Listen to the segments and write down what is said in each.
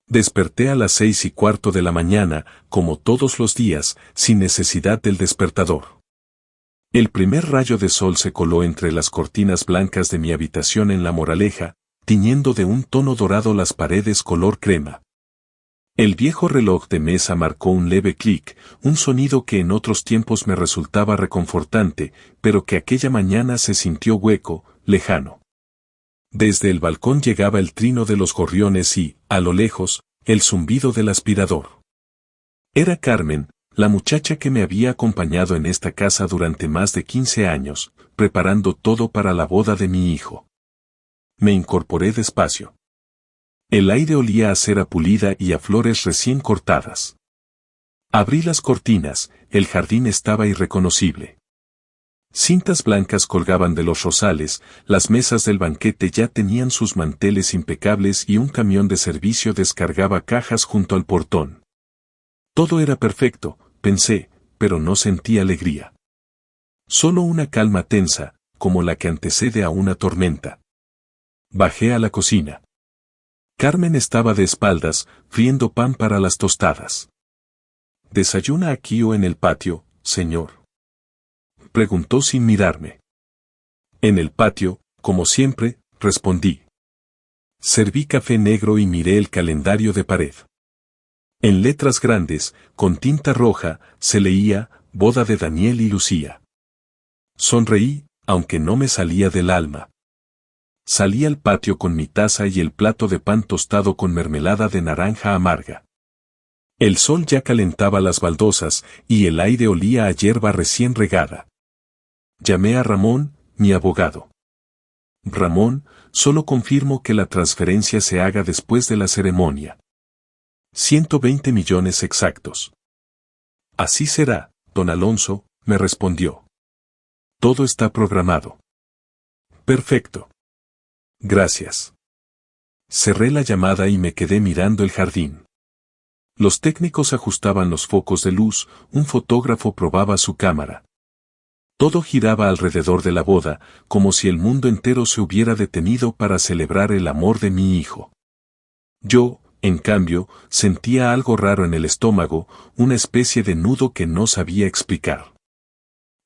Desperté a las 6:15 de la mañana, como todos los días, sin necesidad del despertador. El primer rayo de sol se coló entre las cortinas blancas de mi habitación en La Moraleja, tiñendo de un tono dorado las paredes color crema. El viejo reloj de mesa marcó un leve clic, un sonido que en otros tiempos me resultaba reconfortante, pero que aquella mañana se sintió hueco, lejano. Desde el balcón llegaba el trino de los gorriones y, a lo lejos, el zumbido del aspirador. Era Carmen, la muchacha que me había acompañado en esta casa durante más de 15 años, preparando todo para la boda de mi hijo. Me incorporé despacio. El aire olía a cera pulida y a flores recién cortadas. Abrí las cortinas, el jardín estaba irreconocible. Cintas blancas colgaban de los rosales, las mesas del banquete ya tenían sus manteles impecables y un camión de servicio descargaba cajas junto al portón. Todo era perfecto, pensé, pero no sentí alegría. Solo una calma tensa, como la que antecede a una tormenta. Bajé a la cocina. Carmen estaba de espaldas, friendo pan para las tostadas. ¿Desayuna aquí o en el patio, señor?, preguntó sin mirarme. En el patio, como siempre, respondí. Serví café negro y miré el calendario de pared. En letras grandes, con tinta roja, se leía, boda de Daniel y Lucía. Sonreí, aunque no me salía del alma. Salí al patio con mi taza y el plato de pan tostado con mermelada de naranja amarga. El sol ya calentaba las baldosas y el aire olía a hierba recién regada. Llamé a Ramón, mi abogado. Ramón, solo confirmo que la transferencia se haga después de la ceremonia. 120 millones exactos. Así será, don Alonso, me respondió. Todo está programado. Perfecto. Gracias. Cerré la llamada y me quedé mirando el jardín. Los técnicos ajustaban los focos de luz, un fotógrafo probaba su cámara. Todo giraba alrededor de la boda, como si el mundo entero se hubiera detenido para celebrar el amor de mi hijo. Yo, en cambio, sentía algo raro en el estómago, una especie de nudo que no sabía explicar.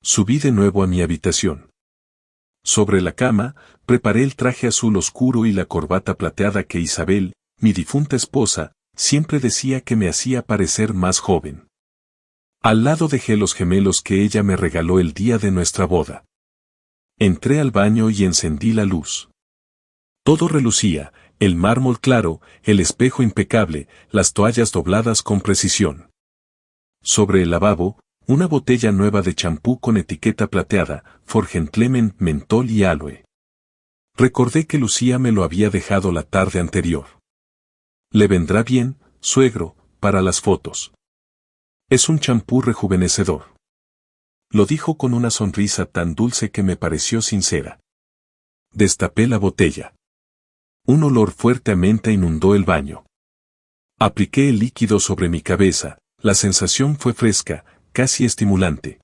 Subí de nuevo a mi habitación. Sobre la cama, preparé el traje azul oscuro y la corbata plateada que Isabel, mi difunta esposa, siempre decía que me hacía parecer más joven. Al lado dejé los gemelos que ella me regaló el día de nuestra boda. Entré al baño y encendí la luz. Todo relucía, el mármol claro, el espejo impecable, las toallas dobladas con precisión. Sobre el lavabo, una botella nueva de champú con etiqueta plateada, For Gentlemen, mentol y aloe. Recordé que Lucía me lo había dejado la tarde anterior. Le vendrá bien, suegro, para las fotos. Es un champú rejuvenecedor. Lo dijo con una sonrisa tan dulce que me pareció sincera. Destapé la botella. Un olor fuerte a menta inundó el baño. Apliqué el líquido sobre mi cabeza, la sensación fue fresca, casi estimulante.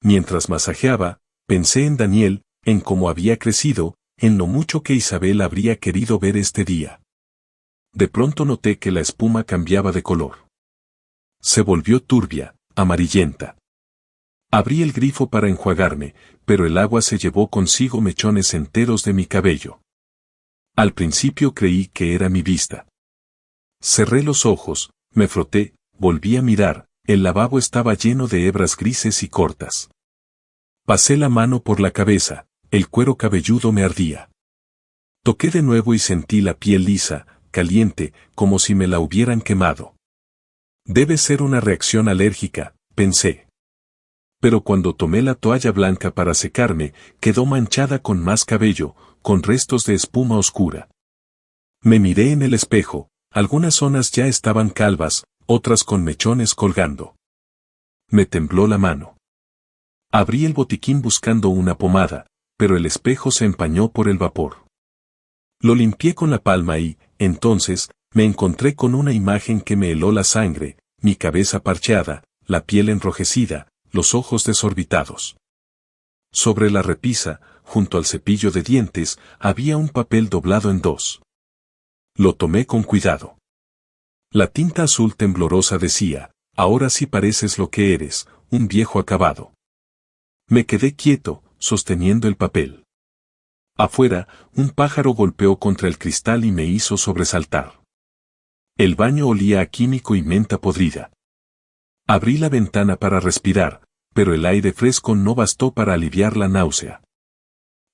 Mientras masajeaba, pensé en Daniel, en cómo había crecido, en lo mucho que Isabel habría querido ver este día. De pronto noté que la espuma cambiaba de color. Se volvió turbia, amarillenta. Abrí el grifo para enjuagarme, pero el agua se llevó consigo mechones enteros de mi cabello. Al principio creí que era mi vista. Cerré los ojos, me froté, volví a mirar, el lavabo estaba lleno de hebras grises y cortas. Pasé la mano por la cabeza, el cuero cabelludo me ardía. Toqué de nuevo y sentí la piel lisa, caliente, como si me la hubieran quemado. Debe ser una reacción alérgica, pensé. Pero cuando tomé la toalla blanca para secarme, quedó manchada con más cabello, con restos de espuma oscura. Me miré en el espejo, algunas zonas ya estaban calvas, otras con mechones colgando. Me tembló la mano. Abrí el botiquín buscando una pomada, pero el espejo se empañó por el vapor. Lo limpié con la palma y, entonces, me encontré con una imagen que me heló la sangre, mi cabeza parcheada, la piel enrojecida, los ojos desorbitados. Sobre la repisa, junto al cepillo de dientes, había un papel doblado en dos. Lo tomé con cuidado. La tinta azul temblorosa decía, ahora sí pareces lo que eres, un viejo acabado. Me quedé quieto, sosteniendo el papel. Afuera, un pájaro golpeó contra el cristal y me hizo sobresaltar. El baño olía a químico y menta podrida. Abrí la ventana para respirar, pero el aire fresco no bastó para aliviar la náusea.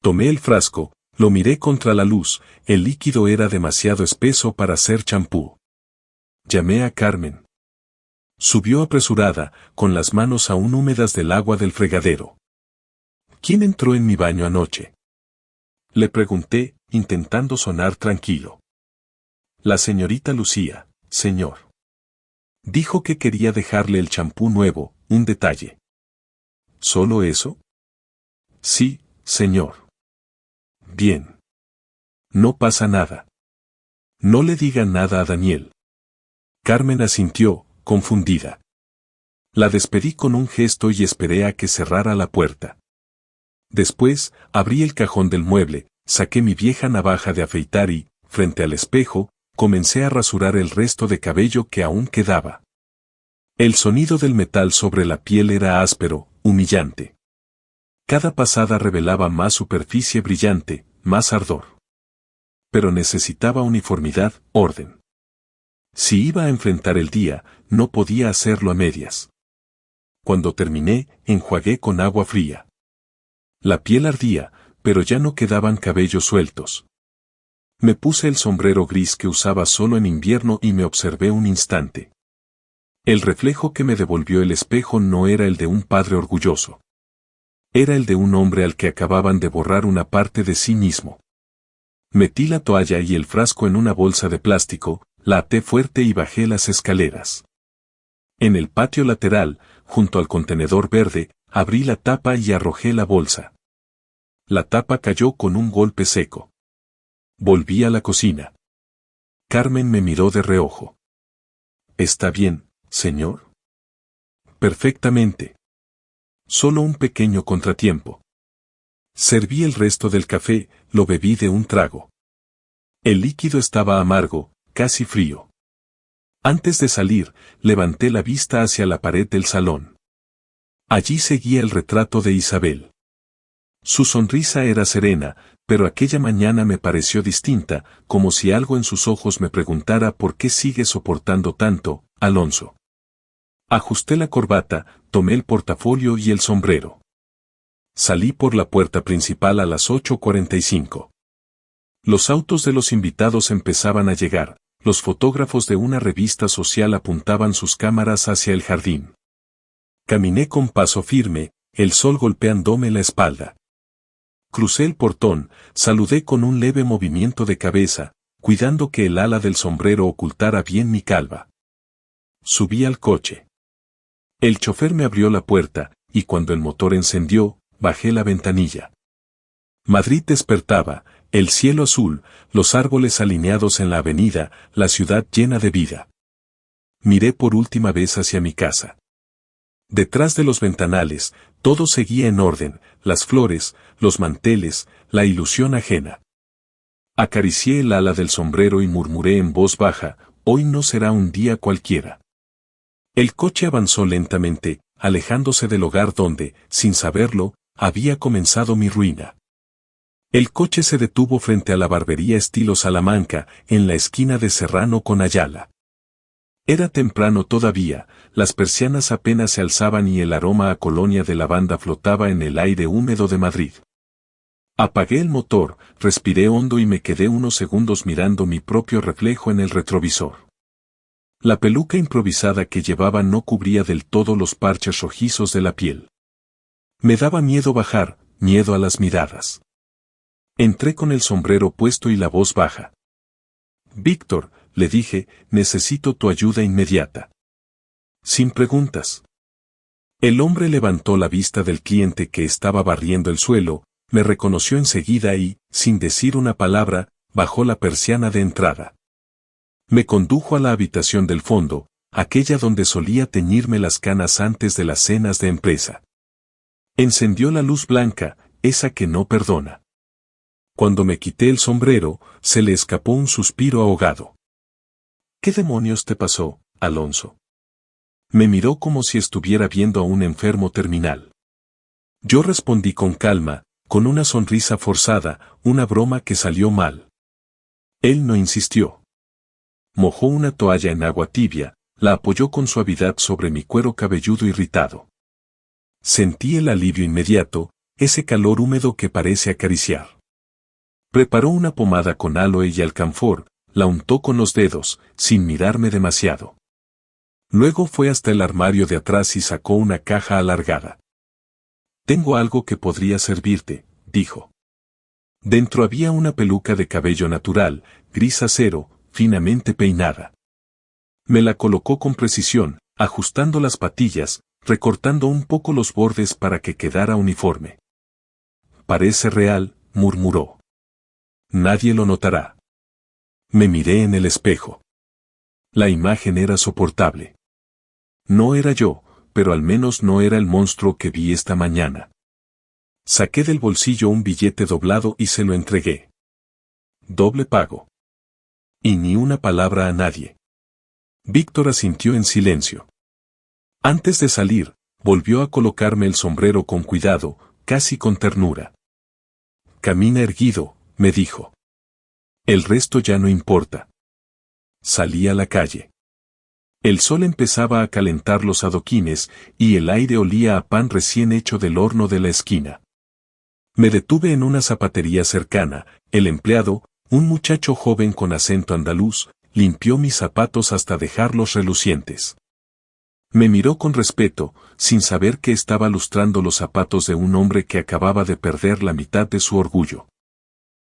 Tomé el frasco, lo miré contra la luz, el líquido era demasiado espeso para ser champú. Llamé a Carmen. Subió apresurada, con las manos aún húmedas del agua del fregadero. ¿Quién entró en mi baño anoche? Le pregunté, intentando sonar tranquilo. La señorita Lucía, señor. Dijo que quería dejarle el champú nuevo, un detalle. ¿Solo eso? Sí, señor. Bien. No pasa nada. No le diga nada a Daniel. Carmen asintió, confundida. La despedí con un gesto y esperé a que cerrara la puerta. Después, abrí el cajón del mueble, saqué mi vieja navaja de afeitar y, frente al espejo, comencé a rasurar el resto de cabello que aún quedaba. El sonido del metal sobre la piel era áspero, humillante. Cada pasada revelaba más superficie brillante, más ardor. Pero necesitaba uniformidad, orden. Si iba a enfrentar el día, no podía hacerlo a medias. Cuando terminé, enjuagué con agua fría. La piel ardía, pero ya no quedaban cabellos sueltos. Me puse el sombrero gris que usaba solo en invierno y me observé un instante. El reflejo que me devolvió el espejo no era el de un padre orgulloso. Era el de un hombre al que acababan de borrar una parte de sí mismo. Metí la toalla y el frasco en una bolsa de plástico, la até fuerte y bajé las escaleras. En el patio lateral, junto al contenedor verde, abrí la tapa y arrojé la bolsa. La tapa cayó con un golpe seco. Volví a la cocina. Carmen me miró de reojo. ¿Está bien, señor? Perfectamente. Solo un pequeño contratiempo. Serví el resto del café, lo bebí de un trago. El líquido estaba amargo, casi frío. Antes de salir, levanté la vista hacia la pared del salón. Allí seguía el retrato de Isabel. Su sonrisa era serena, pero aquella mañana me pareció distinta, como si algo en sus ojos me preguntara por qué sigue soportando tanto, Alonso. Ajusté la corbata, tomé el portafolio y el sombrero. Salí por la puerta principal a las 8:45. Los autos de los invitados empezaban a llegar, los fotógrafos de una revista social apuntaban sus cámaras hacia el jardín. Caminé con paso firme, el sol golpeándome la espalda. Crucé el portón, saludé con un leve movimiento de cabeza, cuidando que el ala del sombrero ocultara bien mi calva. Subí al coche. El chofer me abrió la puerta, y cuando el motor encendió, bajé la ventanilla. Madrid despertaba, el cielo azul, los árboles alineados en la avenida, la ciudad llena de vida. Miré por última vez hacia mi casa. Detrás de los ventanales, todo seguía en orden, las flores, los manteles, la ilusión ajena. Acaricié el ala del sombrero y murmuré en voz baja, hoy no será un día cualquiera. El coche avanzó lentamente, alejándose del hogar donde, sin saberlo, había comenzado mi ruina. El coche se detuvo frente a la barbería estilo Salamanca, en la esquina de Serrano con Ayala. Era temprano todavía, las persianas apenas se alzaban y el aroma a colonia de lavanda flotaba en el aire húmedo de Madrid. Apagué el motor, respiré hondo y me quedé unos segundos mirando mi propio reflejo en el retrovisor. La peluca improvisada que llevaba no cubría del todo los parches rojizos de la piel. Me daba miedo bajar, miedo a las miradas. Entré con el sombrero puesto y la voz baja. Víctor, le dije, necesito tu ayuda inmediata. Sin preguntas. El hombre levantó la vista del cliente que estaba barriendo el suelo, me reconoció enseguida y, sin decir una palabra, bajó la persiana de entrada. Me condujo a la habitación del fondo, aquella donde solía teñirme las canas antes de las cenas de empresa. Encendió la luz blanca, esa que no perdona. Cuando me quité el sombrero, se le escapó un suspiro ahogado. ¿Qué demonios te pasó, Alonso? Me miró como si estuviera viendo a un enfermo terminal. Yo respondí con calma, con una sonrisa forzada, una broma que salió mal. Él no insistió. Mojó una toalla en agua tibia, la apoyó con suavidad sobre mi cuero cabelludo irritado. Sentí el alivio inmediato, ese calor húmedo que parece acariciar. Preparó una pomada con aloe y alcanfor, la untó con los dedos, sin mirarme demasiado. Luego fue hasta el armario de atrás y sacó una caja alargada. Tengo algo que podría servirte, dijo. Dentro había una peluca de cabello natural, gris acero, finamente peinada. Me la colocó con precisión, ajustando las patillas, recortando un poco los bordes para que quedara uniforme. Parece real, murmuró. Nadie lo notará. Me miré en el espejo. La imagen era soportable. No era yo, pero al menos no era el monstruo que vi esta mañana. Saqué del bolsillo un billete doblado y se lo entregué. Doble pago. Y ni una palabra a nadie. Víctor asintió en silencio. Antes de salir, volvió a colocarme el sombrero con cuidado, casi con ternura. Camina erguido, me dijo. El resto ya no importa. Salí a la calle. El sol empezaba a calentar los adoquines y el aire olía a pan recién hecho del horno de la esquina. Me detuve en una zapatería cercana. El empleado, un muchacho joven con acento andaluz, limpió mis zapatos hasta dejarlos relucientes. Me miró con respeto, sin saber que estaba lustrando los zapatos de un hombre que acababa de perder la mitad de su orgullo.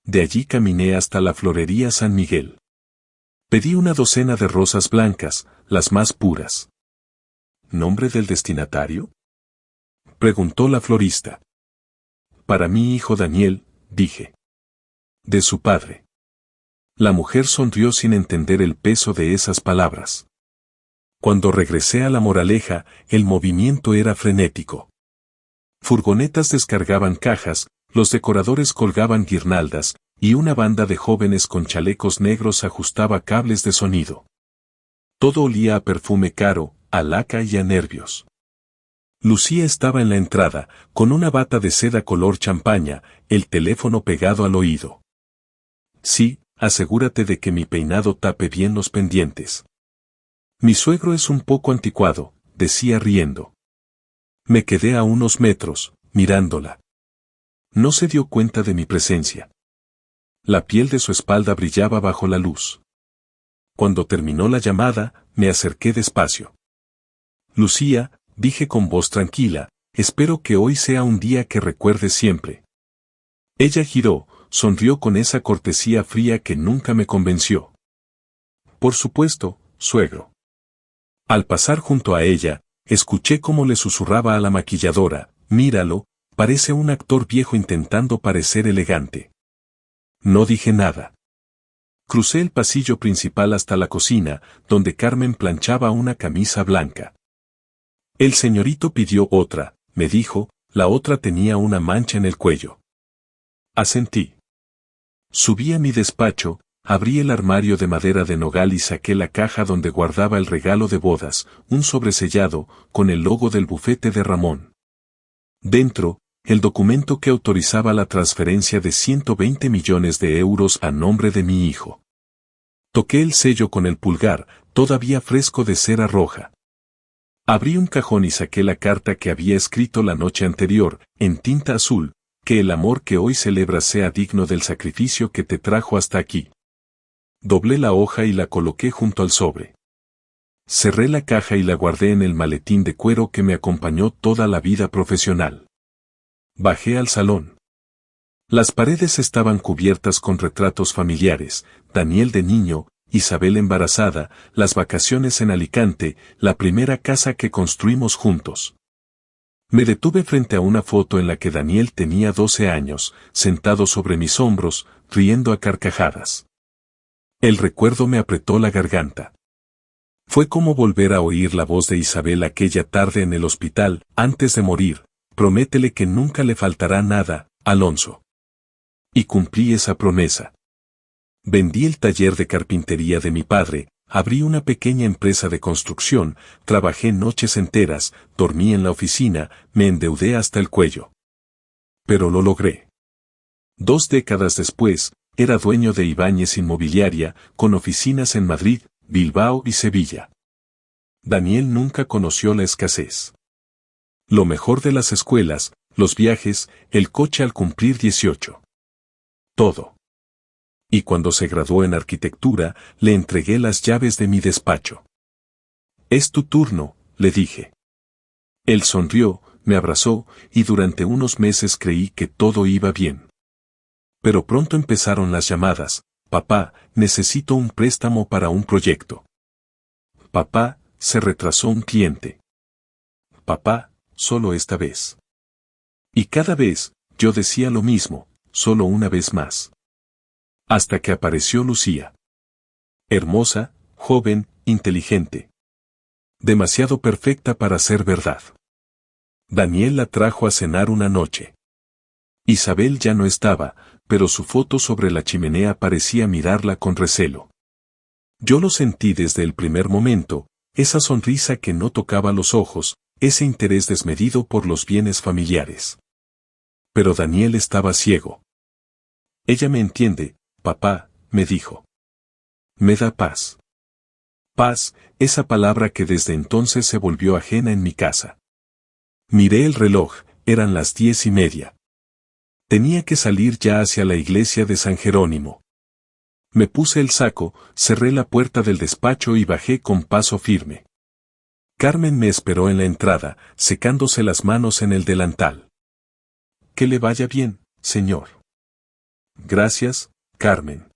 De allí caminé hasta la florería San Miguel. Pedí una docena de rosas blancas, las más puras. ¿Nombre del destinatario?, preguntó la florista. Para mi hijo Daniel, dije. De su padre. La mujer sonrió sin entender el peso de esas palabras. Cuando regresé a La Moraleja, el movimiento era frenético. Furgonetas descargaban cajas, los decoradores colgaban guirnaldas, y una banda de jóvenes con chalecos negros ajustaba cables de sonido. Todo olía a perfume caro, a laca y a nervios. Lucía estaba en la entrada, con una bata de seda color champaña, el teléfono pegado al oído. Sí, asegúrate de que mi peinado tape bien los pendientes. Mi suegro es un poco anticuado, decía riendo. Me quedé a unos metros, mirándola. No se dio cuenta de mi presencia. La piel de su espalda brillaba bajo la luz. Cuando terminó la llamada, me acerqué despacio. Lucía, dije con voz tranquila, espero que hoy sea un día que recuerdes siempre. Ella giró, sonrió con esa cortesía fría que nunca me convenció. Por supuesto, suegro. Al pasar junto a ella, escuché cómo le susurraba a la maquilladora, míralo, parece un actor viejo intentando parecer elegante. No dije nada. Crucé el pasillo principal hasta la cocina, donde Carmen planchaba una camisa blanca. El señorito pidió otra, me dijo, la otra tenía una mancha en el cuello. Asentí. Subí a mi despacho, abrí el armario de madera de nogal y saqué la caja donde guardaba el regalo de bodas, un sobresellado, con el logo del bufete de Ramón. Dentro, el documento que autorizaba la transferencia de 120 millones de euros a nombre de mi hijo. Toqué el sello con el pulgar, todavía fresco de cera roja. Abrí un cajón y saqué la carta que había escrito la noche anterior, en tinta azul, que el amor que hoy celebras sea digno del sacrificio que te trajo hasta aquí. Doblé la hoja y la coloqué junto al sobre. Cerré la caja y la guardé en el maletín de cuero que me acompañó toda la vida profesional. Bajé al salón. Las paredes estaban cubiertas con retratos familiares, Daniel de niño, Isabel embarazada, las vacaciones en Alicante, la primera casa que construimos juntos. Me detuve frente a una foto en la que Daniel tenía 12 años, sentado sobre mis hombros, riendo a carcajadas. El recuerdo me apretó la garganta. Fue como volver a oír la voz de Isabel aquella tarde en el hospital, antes de morir, prométele que nunca le faltará nada, Alonso. Y cumplí esa promesa. Vendí el taller de carpintería de mi padre, abrí una pequeña empresa de construcción, trabajé noches enteras, dormí en la oficina, me endeudé hasta el cuello. Pero lo logré. 2 décadas después, era dueño de Ibáñez Inmobiliaria, con oficinas en Madrid, Bilbao y Sevilla. Daniel nunca conoció la escasez. Lo mejor de las escuelas, los viajes, el coche al cumplir 18. Todo. Y cuando se graduó en arquitectura, le entregué las llaves de mi despacho. «Es tu turno», le dije. Él sonrió, me abrazó, y durante unos meses creí que todo iba bien. Pero pronto empezaron las llamadas: «Papá, necesito un préstamo para un proyecto». «Papá, se retrasó un cliente». «Papá, solo esta vez». Y cada vez, yo decía lo mismo, solo una vez más. Hasta que apareció Lucía. Hermosa, joven, inteligente. Demasiado perfecta para ser verdad. Daniel la trajo a cenar una noche. Isabel ya no estaba, pero su foto sobre la chimenea parecía mirarla con recelo. Yo lo sentí desde el primer momento, esa sonrisa que no tocaba los ojos, ese interés desmedido por los bienes familiares. Pero Daniel estaba ciego. «Ella me entiende, papá», me dijo. «Me da paz». Paz, esa palabra que desde entonces se volvió ajena en mi casa. Miré el reloj, eran las 10:30. Tenía que salir ya hacia la iglesia de San Jerónimo. Me puse el saco, cerré la puerta del despacho y bajé con paso firme. Carmen me esperó en la entrada, secándose las manos en el delantal. «Que le vaya bien, señor». «Gracias, Carmen».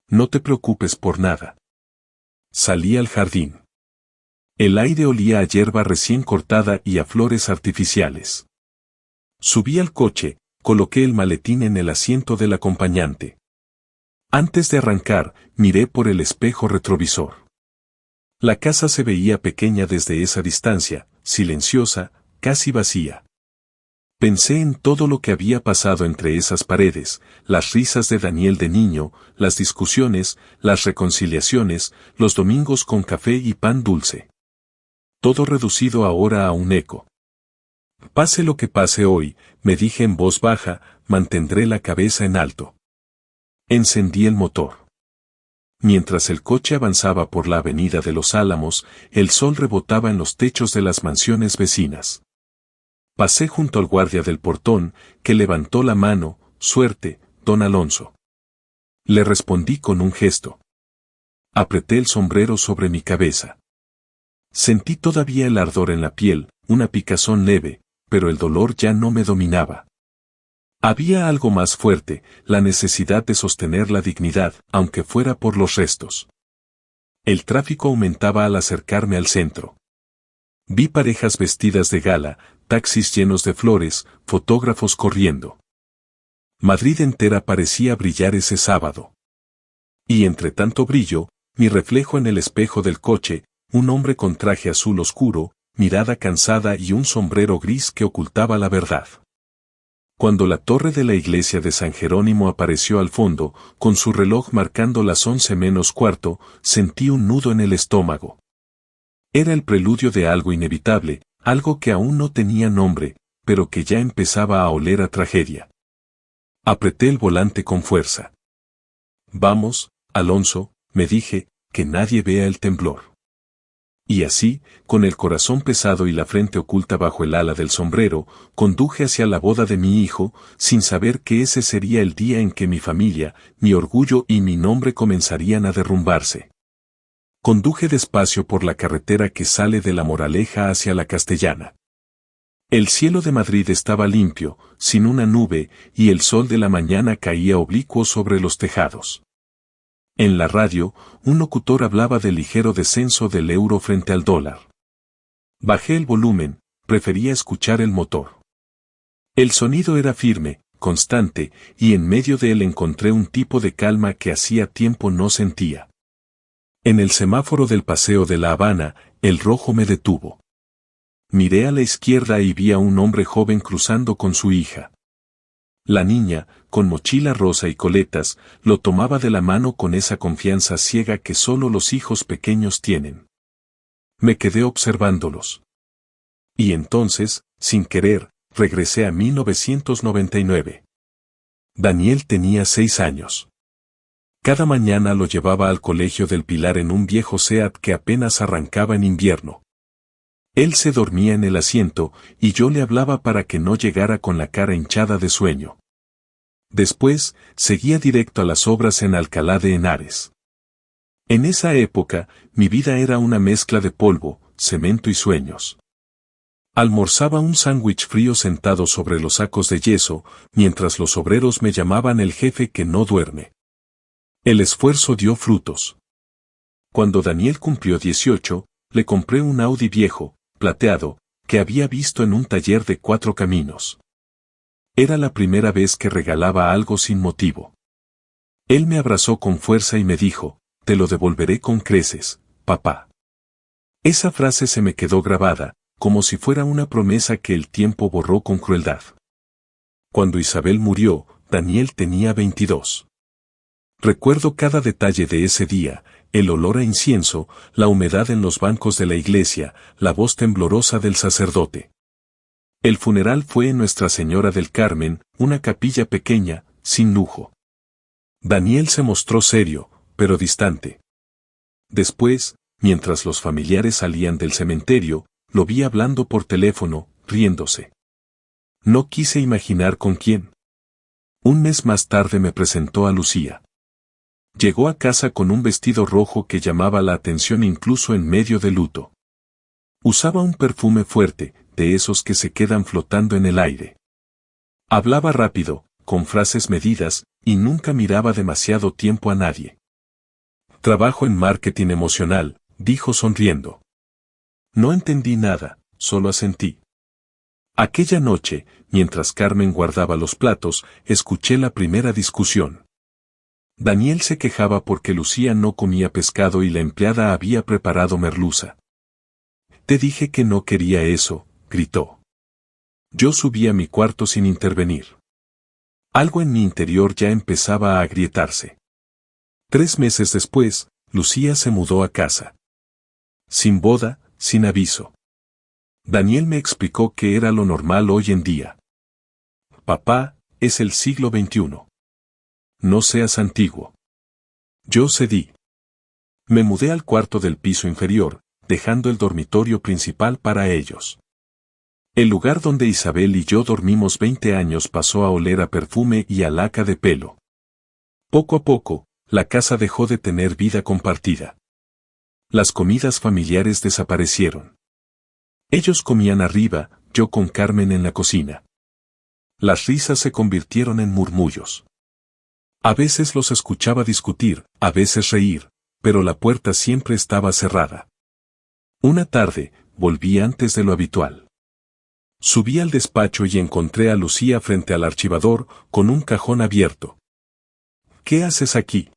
«No te preocupes por nada». Salí al jardín. El aire olía a hierba recién cortada y a flores artificiales. Subí al coche, coloqué el maletín en el asiento del acompañante. Antes de arrancar, miré por el espejo retrovisor. La casa se veía pequeña desde esa distancia, silenciosa, casi vacía. Pensé en todo lo que había pasado entre esas paredes, las risas de Daniel de niño, las discusiones, las reconciliaciones, los domingos con café y pan dulce. Todo reducido ahora a un eco. Pase lo que pase hoy, me dije en voz baja, mantendré la cabeza en alto. Encendí el motor. Mientras el coche avanzaba por la avenida de los Álamos, el sol rebotaba en los techos de las mansiones vecinas. Pasé junto al guardia del portón, que levantó la mano: «Suerte, don Alonso». Le respondí con un gesto. Apreté el sombrero sobre mi cabeza. Sentí todavía el ardor en la piel, una picazón leve, pero el dolor ya no me dominaba. Había algo más fuerte, la necesidad de sostener la dignidad, aunque fuera por los restos. El tráfico aumentaba al acercarme al centro. Vi parejas vestidas de gala, taxis llenos de flores, fotógrafos corriendo. Madrid entera parecía brillar ese sábado. Y entre tanto brillo, mi reflejo en el espejo del coche, un hombre con traje azul oscuro, mirada cansada y un sombrero gris que ocultaba la verdad. Cuando la torre de la iglesia de San Jerónimo apareció al fondo, con su reloj marcando las 11:45, sentí un nudo en el estómago. Era el preludio de algo inevitable, algo que aún no tenía nombre, pero que ya empezaba a oler a tragedia. Apreté el volante con fuerza. «Vamos, Alonso», me dije, «que nadie vea el temblor». Y así, con el corazón pesado y la frente oculta bajo el ala del sombrero, conduje hacia la boda de mi hijo, sin saber que ese sería el día en que mi familia, mi orgullo y mi nombre comenzarían a derrumbarse. Conduje despacio por la carretera que sale de La Moraleja hacia la Castellana. El cielo de Madrid estaba limpio, sin una nube, y el sol de la mañana caía oblicuo sobre los tejados. En la radio, un locutor hablaba del ligero descenso del euro frente al dólar. Bajé el volumen, prefería escuchar el motor. El sonido era firme, constante, y en medio de él encontré un tipo de calma que hacía tiempo no sentía. En el semáforo del Paseo de la Habana, el rojo me detuvo. Miré a la izquierda y vi a un hombre joven cruzando con su hija. La niña, con mochila rosa y coletas, lo tomaba de la mano con esa confianza ciega que solo los hijos pequeños tienen. Me quedé observándolos. Y entonces, sin querer, regresé a 1999. Daniel tenía 6 años. Cada mañana lo llevaba al colegio del Pilar en un viejo Seat que apenas arrancaba en invierno. Él se dormía en el asiento y yo le hablaba para que no llegara con la cara hinchada de sueño. Después, seguía directo a las obras en Alcalá de Henares. En esa época, mi vida era una mezcla de polvo, cemento y sueños. Almorzaba un sándwich frío sentado sobre los sacos de yeso, mientras los obreros me llamaban el jefe que no duerme. El esfuerzo dio frutos. Cuando Daniel cumplió 18, le compré un Audi viejo, plateado, que había visto en un taller de 4 caminos. Era la primera vez que regalaba algo sin motivo. Él me abrazó con fuerza y me dijo, «Te lo devolveré con creces, papá». Esa frase se me quedó grabada, como si fuera una promesa que el tiempo borró con crueldad. Cuando Isabel murió, Daniel tenía 22. Recuerdo cada detalle de ese día, el olor a incienso, la humedad en los bancos de la iglesia, la voz temblorosa del sacerdote. El funeral fue en Nuestra Señora del Carmen, una capilla pequeña, sin lujo. Daniel se mostró serio, pero distante. Después, mientras los familiares salían del cementerio, lo vi hablando por teléfono, riéndose. No quise imaginar con quién. Un mes más tarde me presentó a Lucía. Llegó a casa con un vestido rojo que llamaba la atención incluso en medio de luto. Usaba un perfume fuerte, de esos que se quedan flotando en el aire. Hablaba rápido, con frases medidas, y nunca miraba demasiado tiempo a nadie. Trabajo en marketing emocional, dijo sonriendo. No entendí nada, solo asentí. Aquella noche, mientras Carmen guardaba los platos, escuché la primera discusión. Daniel se quejaba porque Lucía no comía pescado y la empleada había preparado merluza. Te dije que no quería eso, gritó. Yo subí a mi cuarto sin intervenir. Algo en mi interior ya empezaba a agrietarse. 3 meses después, Lucía se mudó a casa. Sin boda, sin aviso. Daniel me explicó que era lo normal hoy en día. Papá, es el siglo XXI. No seas antiguo. Yo cedí. Me mudé al cuarto del piso inferior, dejando el dormitorio principal para ellos. El lugar donde Isabel y yo dormimos 20 años pasó a oler a perfume y a laca de pelo. Poco a poco, la casa dejó de tener vida compartida. Las comidas familiares desaparecieron. Ellos comían arriba, yo con Carmen en la cocina. Las risas se convirtieron en murmullos. A veces los escuchaba discutir, a veces reír, pero la puerta siempre estaba cerrada. Una tarde, volví antes de lo habitual. Subí al despacho y encontré a Lucía frente al archivador, con un cajón abierto. ¿Qué haces aquí?,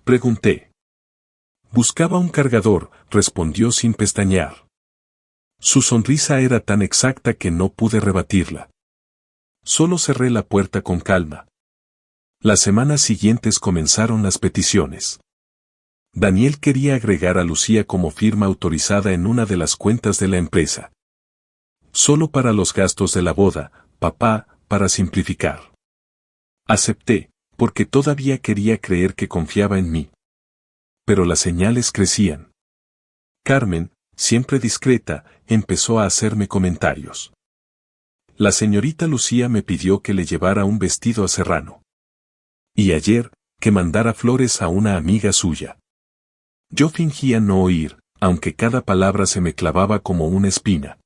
pregunté. Buscaba un cargador, respondió sin pestañear. Su sonrisa era tan exacta que no pude rebatirla. Solo cerré la puerta con calma. Las semanas siguientes comenzaron las peticiones. Daniel quería agregar a Lucía como firma autorizada en una de las cuentas de la empresa. Solo para los gastos de la boda, papá, para simplificar. Acepté, porque todavía quería creer que confiaba en mí. Pero las señales crecían. Carmen, siempre discreta, empezó a hacerme comentarios. La señorita Lucía me pidió que le llevara un vestido a Serrano. Y ayer, que mandara flores a una amiga suya. Yo fingía no oír, aunque cada palabra se me clavaba como una espina.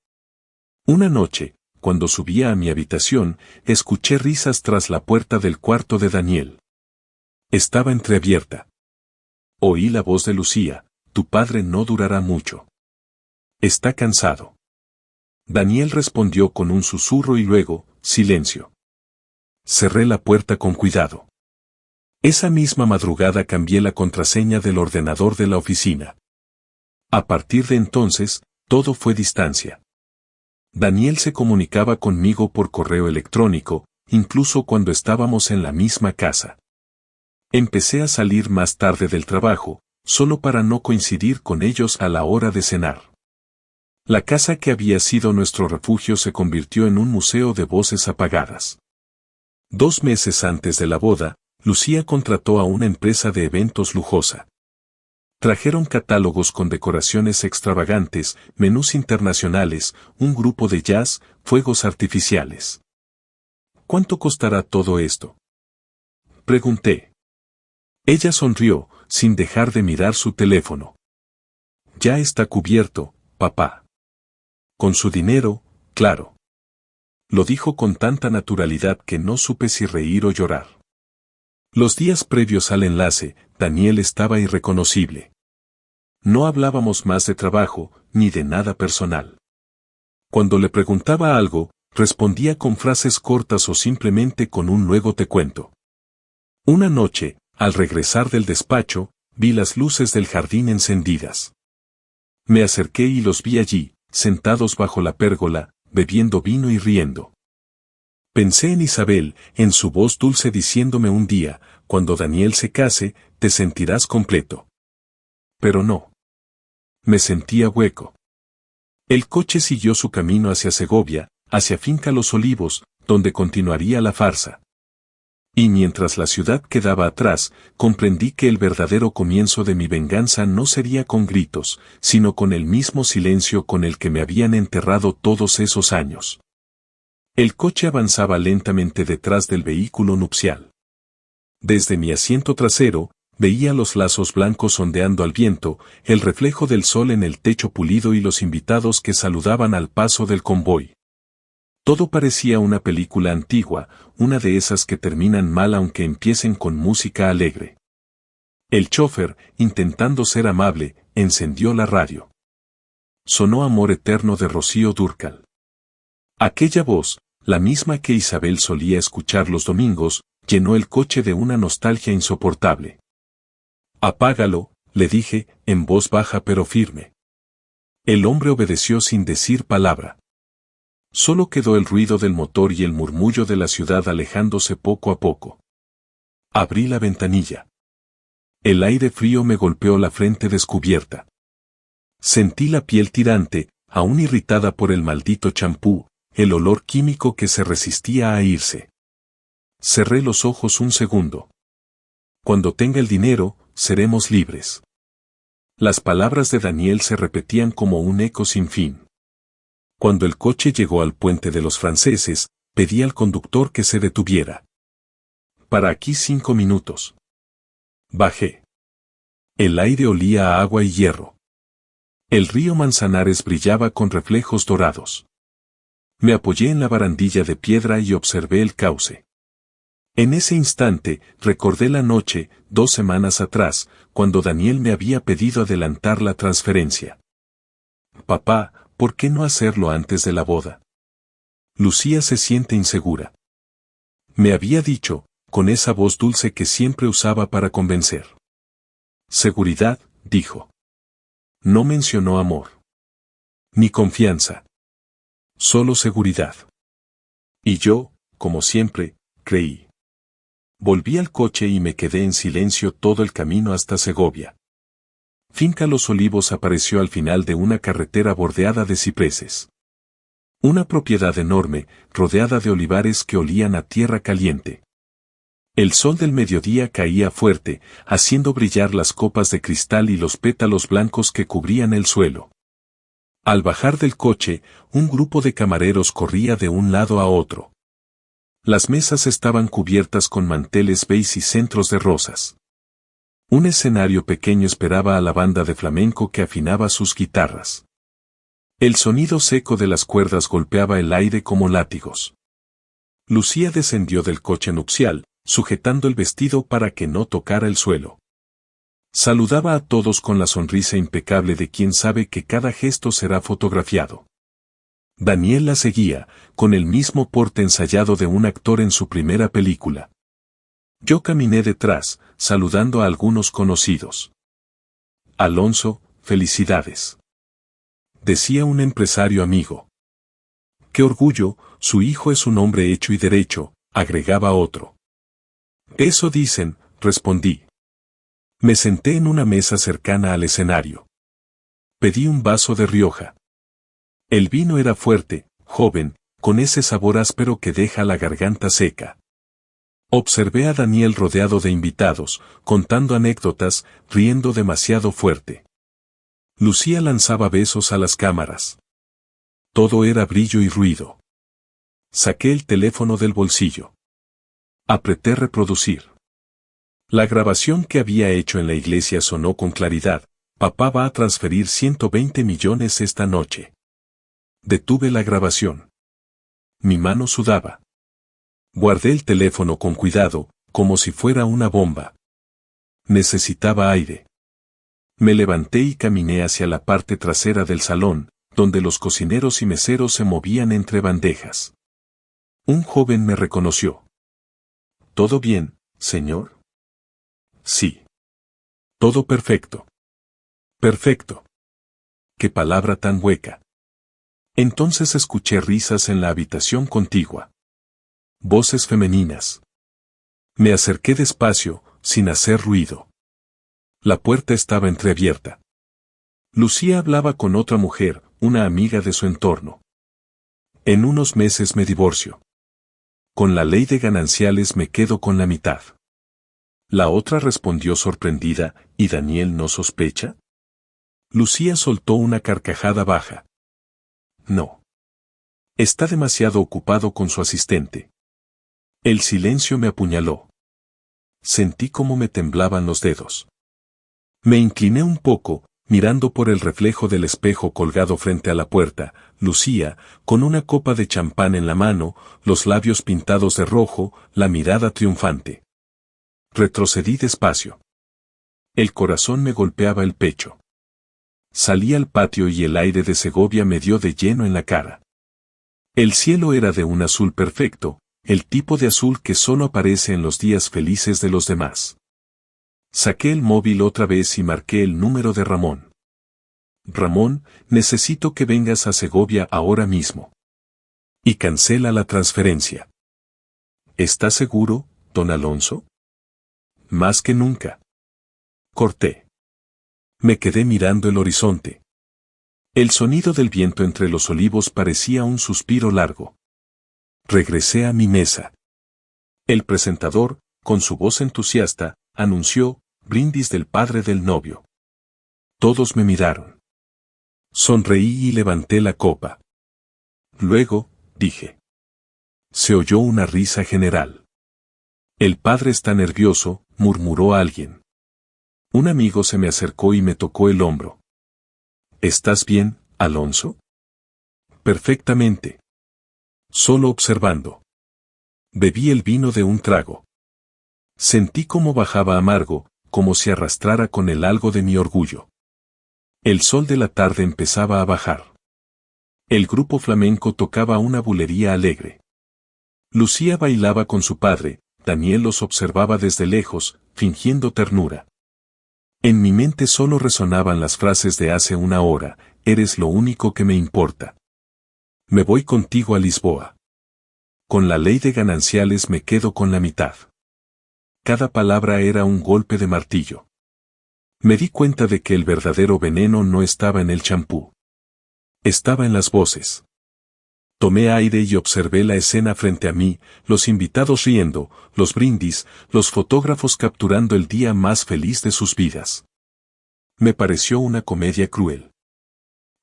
Una noche, cuando subía a mi habitación, escuché risas tras la puerta del cuarto de Daniel. Estaba entreabierta. Oí la voz de Lucía, tu padre no durará mucho. Está cansado. Daniel respondió con un susurro y luego, silencio. Cerré la puerta con cuidado. Esa misma madrugada cambié la contraseña del ordenador de la oficina. A partir de entonces, todo fue distancia. Daniel se comunicaba conmigo por correo electrónico, incluso cuando estábamos en la misma casa. Empecé a salir más tarde del trabajo, solo para no coincidir con ellos a la hora de cenar. La casa que había sido nuestro refugio se convirtió en un museo de voces apagadas. 2 meses antes de la boda, Lucía contrató a una empresa de eventos lujosa. Trajeron catálogos con decoraciones extravagantes, menús internacionales, un grupo de jazz, fuegos artificiales. ¿Cuánto costará todo esto?, pregunté. Ella sonrió, sin dejar de mirar su teléfono. Ya está cubierto, papá. Con su dinero, claro. Lo dijo con tanta naturalidad que no supe si reír o llorar. Los días previos al enlace, Daniel estaba irreconocible. No hablábamos más de trabajo, ni de nada personal. Cuando le preguntaba algo, respondía con frases cortas o simplemente con un luego te cuento. Una noche, al regresar del despacho, vi las luces del jardín encendidas. Me acerqué y los vi allí, sentados bajo la pérgola, bebiendo vino y riendo. Pensé en Isabel, en su voz dulce diciéndome un día, cuando Daniel se case, te sentirás completo. Pero no. Me sentía hueco. El coche siguió su camino hacia Segovia, hacia Finca Los Olivos, donde continuaría la farsa. Y mientras la ciudad quedaba atrás, comprendí que el verdadero comienzo de mi venganza no sería con gritos, sino con el mismo silencio con el que me habían enterrado todos esos años. El coche avanzaba lentamente detrás del vehículo nupcial. Desde mi asiento trasero, veía los lazos blancos ondeando al viento, el reflejo del sol en el techo pulido y los invitados que saludaban al paso del convoy. Todo parecía una película antigua, una de esas que terminan mal aunque empiecen con música alegre. El chófer, intentando ser amable, encendió la radio. Sonó Amor Eterno de Rocío Dúrcal. Aquella voz, la misma que Isabel solía escuchar los domingos, llenó el coche de una nostalgia insoportable. Apágalo, le dije, en voz baja pero firme. El hombre obedeció sin decir palabra. Solo quedó el ruido del motor y el murmullo de la ciudad alejándose poco a poco. Abrí la ventanilla. El aire frío me golpeó la frente descubierta. Sentí la piel tirante, aún irritada por el maldito champú, el olor químico que se resistía a irse. Cerré los ojos un segundo. Cuando tenga el dinero, seremos libres. Las palabras de Daniel se repetían como un eco sin fin. Cuando el coche llegó al puente de los franceses, pedí al conductor que se detuviera. Para aquí 5 minutos. Bajé. El aire olía a agua y hierro. El río Manzanares brillaba con reflejos dorados. Me apoyé en la barandilla de piedra y observé el cauce. En ese instante, recordé la noche, 2 semanas atrás, cuando Daniel me había pedido adelantar la transferencia. Papá, ¿por qué no hacerlo antes de la boda? Lucía se siente insegura. Me había dicho, con esa voz dulce que siempre usaba para convencer. Seguridad, dijo. No mencionó amor. Ni confianza. Solo seguridad. Y yo, como siempre, creí. Volví al coche y me quedé en silencio todo el camino hasta Segovia. Finca Los Olivos apareció al final de una carretera bordeada de cipreses. Una propiedad enorme, rodeada de olivares que olían a tierra caliente. El sol del mediodía caía fuerte, haciendo brillar las copas de cristal y los pétalos blancos que cubrían el suelo. Al bajar del coche, un grupo de camareros corría de un lado a otro. Las mesas estaban cubiertas con manteles beige y centros de rosas. Un escenario pequeño esperaba a la banda de flamenco que afinaba sus guitarras. El sonido seco de las cuerdas golpeaba el aire como látigos. Lucía descendió del coche nupcial, sujetando el vestido para que no tocara el suelo. Saludaba a todos con la sonrisa impecable de quien sabe que cada gesto será fotografiado. Daniel la seguía, con el mismo porte ensayado de un actor en su primera película. Yo caminé detrás, saludando a algunos conocidos. Alonso, felicidades. Decía un empresario amigo. Qué orgullo, su hijo es un hombre hecho y derecho, agregaba otro. Eso dicen, respondí. Me senté en una mesa cercana al escenario. Pedí un vaso de Rioja. El vino era fuerte, joven, con ese sabor áspero que deja la garganta seca. Observé a Daniel rodeado de invitados, contando anécdotas, riendo demasiado fuerte. Lucía lanzaba besos a las cámaras. Todo era brillo y ruido. Saqué el teléfono del bolsillo. Apreté reproducir. La grabación que había hecho en la iglesia sonó con claridad. Papá va a transferir 120 millones esta noche. Detuve la grabación. Mi mano sudaba. Guardé el teléfono con cuidado, como si fuera una bomba. Necesitaba aire. Me levanté y caminé hacia la parte trasera del salón, donde los cocineros y meseros se movían entre bandejas. Un joven me reconoció. ¿Todo bien, señor? Sí. Todo perfecto. Perfecto. Qué palabra tan hueca. Entonces escuché risas en la habitación contigua. Voces femeninas. Me acerqué despacio, sin hacer ruido. La puerta estaba entreabierta. Lucía hablaba con otra mujer, una amiga de su entorno. En unos meses me divorcio. Con la ley de gananciales me quedo con la mitad. La otra respondió sorprendida, ¿y Daniel no sospecha? Lucía soltó una carcajada baja. No. Está demasiado ocupado con su asistente. El silencio me apuñaló. Sentí cómo me temblaban los dedos. Me incliné un poco, mirando por el reflejo del espejo colgado frente a la puerta, Lucía, con una copa de champán en la mano, los labios pintados de rojo, la mirada triunfante. Retrocedí despacio. El corazón me golpeaba el pecho. Salí al patio y el aire de Segovia me dio de lleno en la cara. El cielo era de un azul perfecto, el tipo de azul que solo aparece en los días felices de los demás. Saqué el móvil otra vez y marqué el número de Ramón. Ramón, necesito que vengas a Segovia ahora mismo. Y cancela la transferencia. ¿Está seguro, don Alonso? Más que nunca. Corté. Me quedé mirando el horizonte. El sonido del viento entre los olivos parecía un suspiro largo. Regresé a mi mesa. El presentador, con su voz entusiasta, anunció, brindis del padre del novio. Todos me miraron. Sonreí y levanté la copa. Luego, dije. Se oyó una risa general. El padre está nervioso, murmuró alguien. Un amigo se me acercó y me tocó el hombro. ¿Estás bien, Alonso? Perfectamente. Solo observando. Bebí el vino de un trago. Sentí cómo bajaba amargo, como si arrastrara con él algo de mi orgullo. El sol de la tarde empezaba a bajar. El grupo flamenco tocaba una bulería alegre. Lucía bailaba con su padre, Daniel los observaba desde lejos, fingiendo ternura. En mi mente solo resonaban las frases de hace una hora, eres lo único que me importa. Me voy contigo a Lisboa. Con la ley de gananciales me quedo con la mitad. Cada palabra era un golpe de martillo. Me di cuenta de que el verdadero veneno no estaba en el champú. Estaba en las voces. Tomé aire y observé la escena frente a mí, los invitados riendo, los brindis, los fotógrafos capturando el día más feliz de sus vidas. Me pareció una comedia cruel.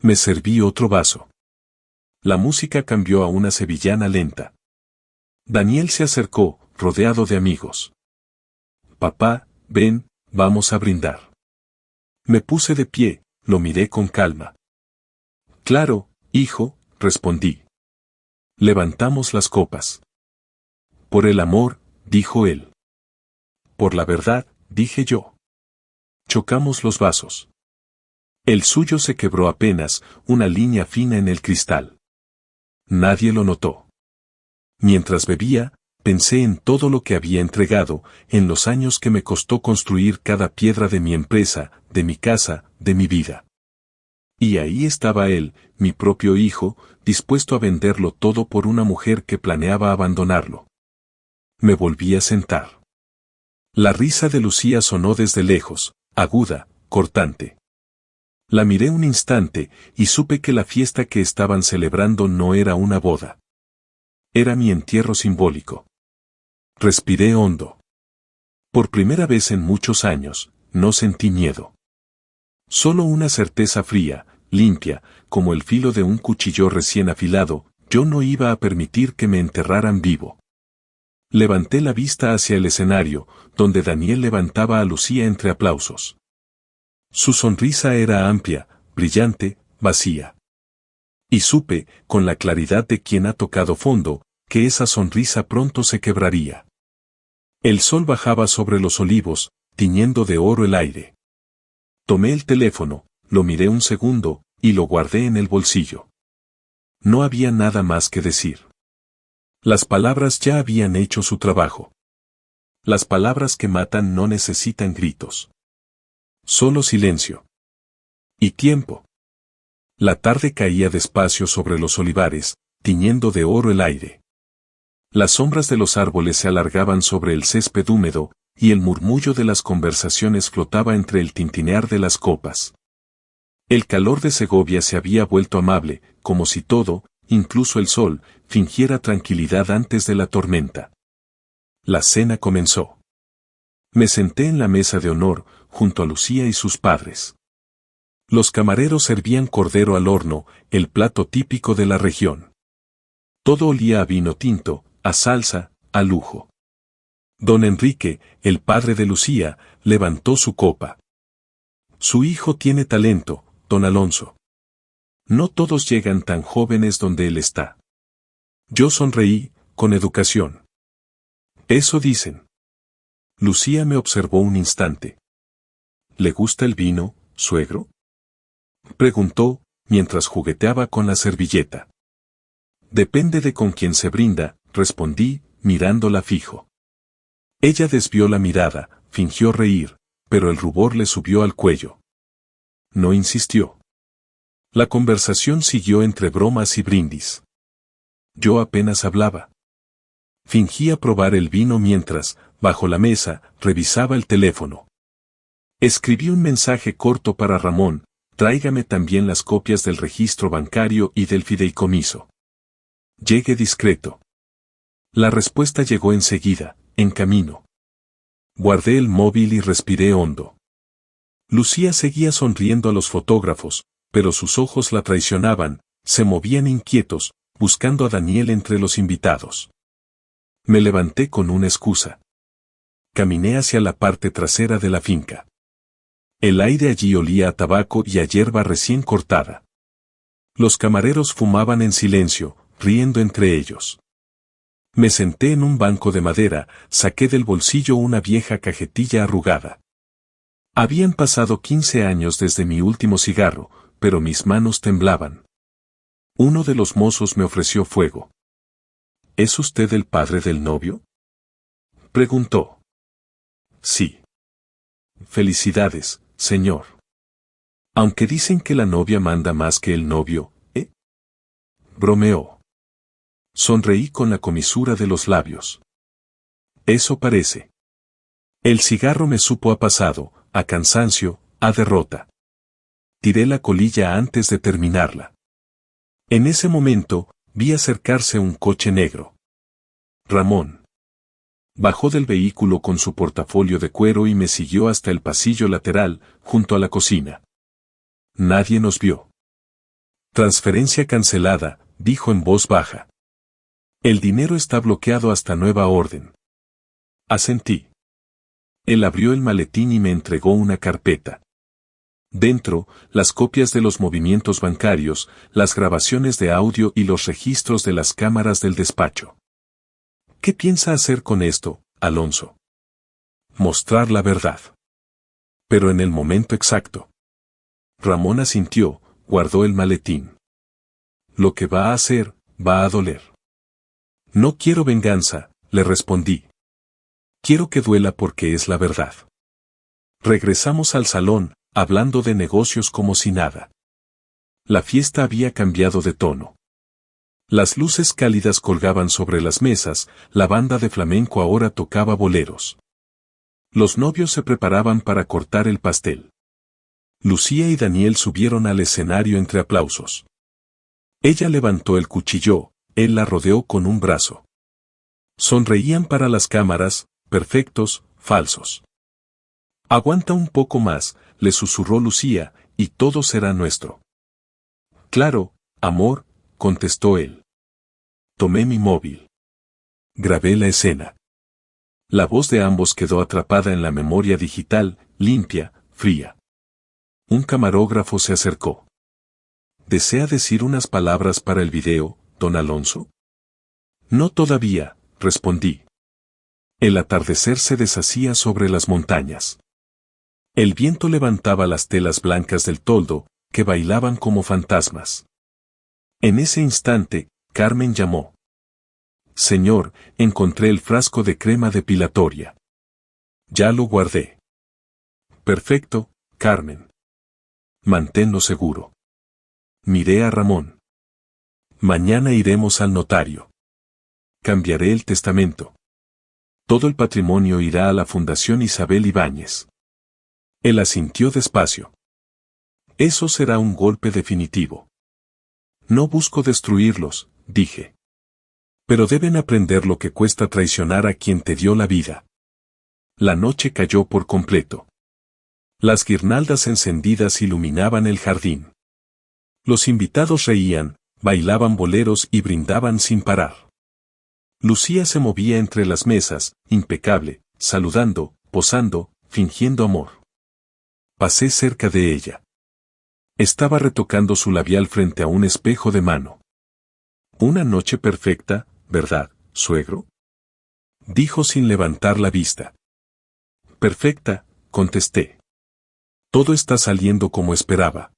Me serví otro vaso. La música cambió a una sevillana lenta. Daniel se acercó, rodeado de amigos. Papá, ven, vamos a brindar. Me puse de pie, lo miré con calma. Claro, hijo, respondí. Levantamos las copas. Por el amor, dijo él. Por la verdad, dije yo. Chocamos los vasos. El suyo se quebró apenas, una línea fina en el cristal. Nadie lo notó. Mientras bebía, pensé en todo lo que había entregado, en los años que me costó construir cada piedra de mi empresa, de mi casa, de mi vida. Y ahí estaba él, mi propio hijo, dispuesto a venderlo todo por una mujer que planeaba abandonarlo. Me volví a sentar. La risa de Lucía sonó desde lejos, aguda, cortante. La miré un instante y supe que la fiesta que estaban celebrando no era una boda. Era mi entierro simbólico. Respiré hondo. Por primera vez en muchos años, no sentí miedo. Solo una certeza fría, limpia, como el filo de un cuchillo recién afilado. Yo no iba a permitir que me enterraran vivo. Levanté la vista hacia el escenario, donde Daniel levantaba a Lucía entre aplausos. Su sonrisa era amplia, brillante, vacía. Y supe, con la claridad de quien ha tocado fondo, que esa sonrisa pronto se quebraría. El sol bajaba sobre los olivos, tiñendo de oro el aire. Tomé el teléfono, lo miré un segundo, y lo guardé en el bolsillo. No había nada más que decir. Las palabras ya habían hecho su trabajo. Las palabras que matan no necesitan gritos. Solo silencio. Y tiempo. La tarde caía despacio sobre los olivares, tiñendo de oro el aire. Las sombras de los árboles se alargaban sobre el césped húmedo, y el murmullo de las conversaciones flotaba entre el tintinear de las copas. El calor de Segovia se había vuelto amable, como si todo, incluso el sol, fingiera tranquilidad antes de la tormenta. La cena comenzó. Me senté en la mesa de honor, junto a Lucía y sus padres. Los camareros servían cordero al horno, el plato típico de la región. Todo olía a vino tinto, a salsa, a lujo. Don Enrique, el padre de Lucía, levantó su copa. Su hijo tiene talento, don Alonso. No todos llegan tan jóvenes donde él está. Yo sonreí, con educación. Eso dicen. Lucía me observó un instante. ¿Le gusta el vino, suegro?, preguntó, mientras jugueteaba con la servilleta. Depende de con quién se brinda, respondí, mirándola fijo. Ella desvió la mirada, fingió reír, pero el rubor le subió al cuello. No insistió. La conversación siguió entre bromas y brindis. Yo apenas hablaba. Fingía probar el vino mientras, bajo la mesa, revisaba el teléfono. Escribí un mensaje corto para Ramón: tráigame también las copias del registro bancario y del fideicomiso. Llegue discreto. La respuesta llegó enseguida, en camino. Guardé el móvil y respiré hondo. Lucía seguía sonriendo a los fotógrafos, pero sus ojos la traicionaban, se movían inquietos, buscando a Daniel entre los invitados. Me levanté con una excusa. Caminé hacia la parte trasera de la finca. El aire allí olía a tabaco y a hierba recién cortada. Los camareros fumaban en silencio, riendo entre ellos. Me senté en un banco de madera, saqué del bolsillo una vieja cajetilla arrugada. Habían pasado 15 años desde mi último cigarro, pero mis manos temblaban. Uno de los mozos me ofreció fuego. ¿Es usted el padre del novio?, preguntó. Sí. Felicidades, señor. Aunque dicen que la novia manda más que el novio, ¿eh?, bromeó. Sonreí con la comisura de los labios. Eso parece. El cigarro me supo a pasado, a cansancio, a derrota. Tiré la colilla antes de terminarla. En ese momento, vi acercarse un coche negro. Ramón. Bajó del vehículo con su portafolio de cuero y me siguió hasta el pasillo lateral, junto a la cocina. Nadie nos vio. Transferencia cancelada, dijo en voz baja. El dinero está bloqueado hasta nueva orden. Asentí. Él abrió el maletín y me entregó una carpeta. Dentro, las copias de los movimientos bancarios, las grabaciones de audio y los registros de las cámaras del despacho. ¿Qué piensa hacer con esto, Alonso? Mostrar la verdad. Pero en el momento exacto. Ramón asintió, guardó el maletín. Lo que va a hacer, va a doler. No quiero venganza, le respondí. Quiero que duela porque es la verdad. Regresamos al salón, hablando de negocios como si nada. La fiesta había cambiado de tono. Las luces cálidas colgaban sobre las mesas, la banda de flamenco ahora tocaba boleros. Los novios se preparaban para cortar el pastel. Lucía y Daniel subieron al escenario entre aplausos. Ella levantó el cuchillo, él la rodeó con un brazo. Sonreían para las cámaras, perfectos, falsos. Aguanta un poco más, le susurró Lucía, y todo será nuestro. Claro, amor, contestó él. Tomé mi móvil. Grabé la escena. La voz de ambos quedó atrapada en la memoria digital, limpia, fría. Un camarógrafo se acercó. ¿Desea decir unas palabras para el video, don Alonso? No todavía, respondí. El atardecer se deshacía sobre las montañas. El viento levantaba las telas blancas del toldo, que bailaban como fantasmas. En ese instante, Carmen llamó. Señor, encontré el frasco de crema depilatoria. Ya lo guardé. Perfecto, Carmen. Manténlo seguro. Miré a Ramón. Mañana iremos al notario. Cambiaré el testamento. Todo el patrimonio irá a la Fundación Isabel Ibáñez. Él asintió despacio. Eso será un golpe definitivo. No busco destruirlos, dije. Pero deben aprender lo que cuesta traicionar a quien te dio la vida. La noche cayó por completo. Las guirnaldas encendidas iluminaban el jardín. Los invitados reían, bailaban boleros y brindaban sin parar. Lucía se movía entre las mesas, impecable, saludando, posando, fingiendo amor. Pasé cerca de ella. Estaba retocando su labial frente a un espejo de mano. Una noche perfecta, ¿verdad, suegro? Dijo sin levantar la vista. Perfecta, contesté. Todo está saliendo como esperaba.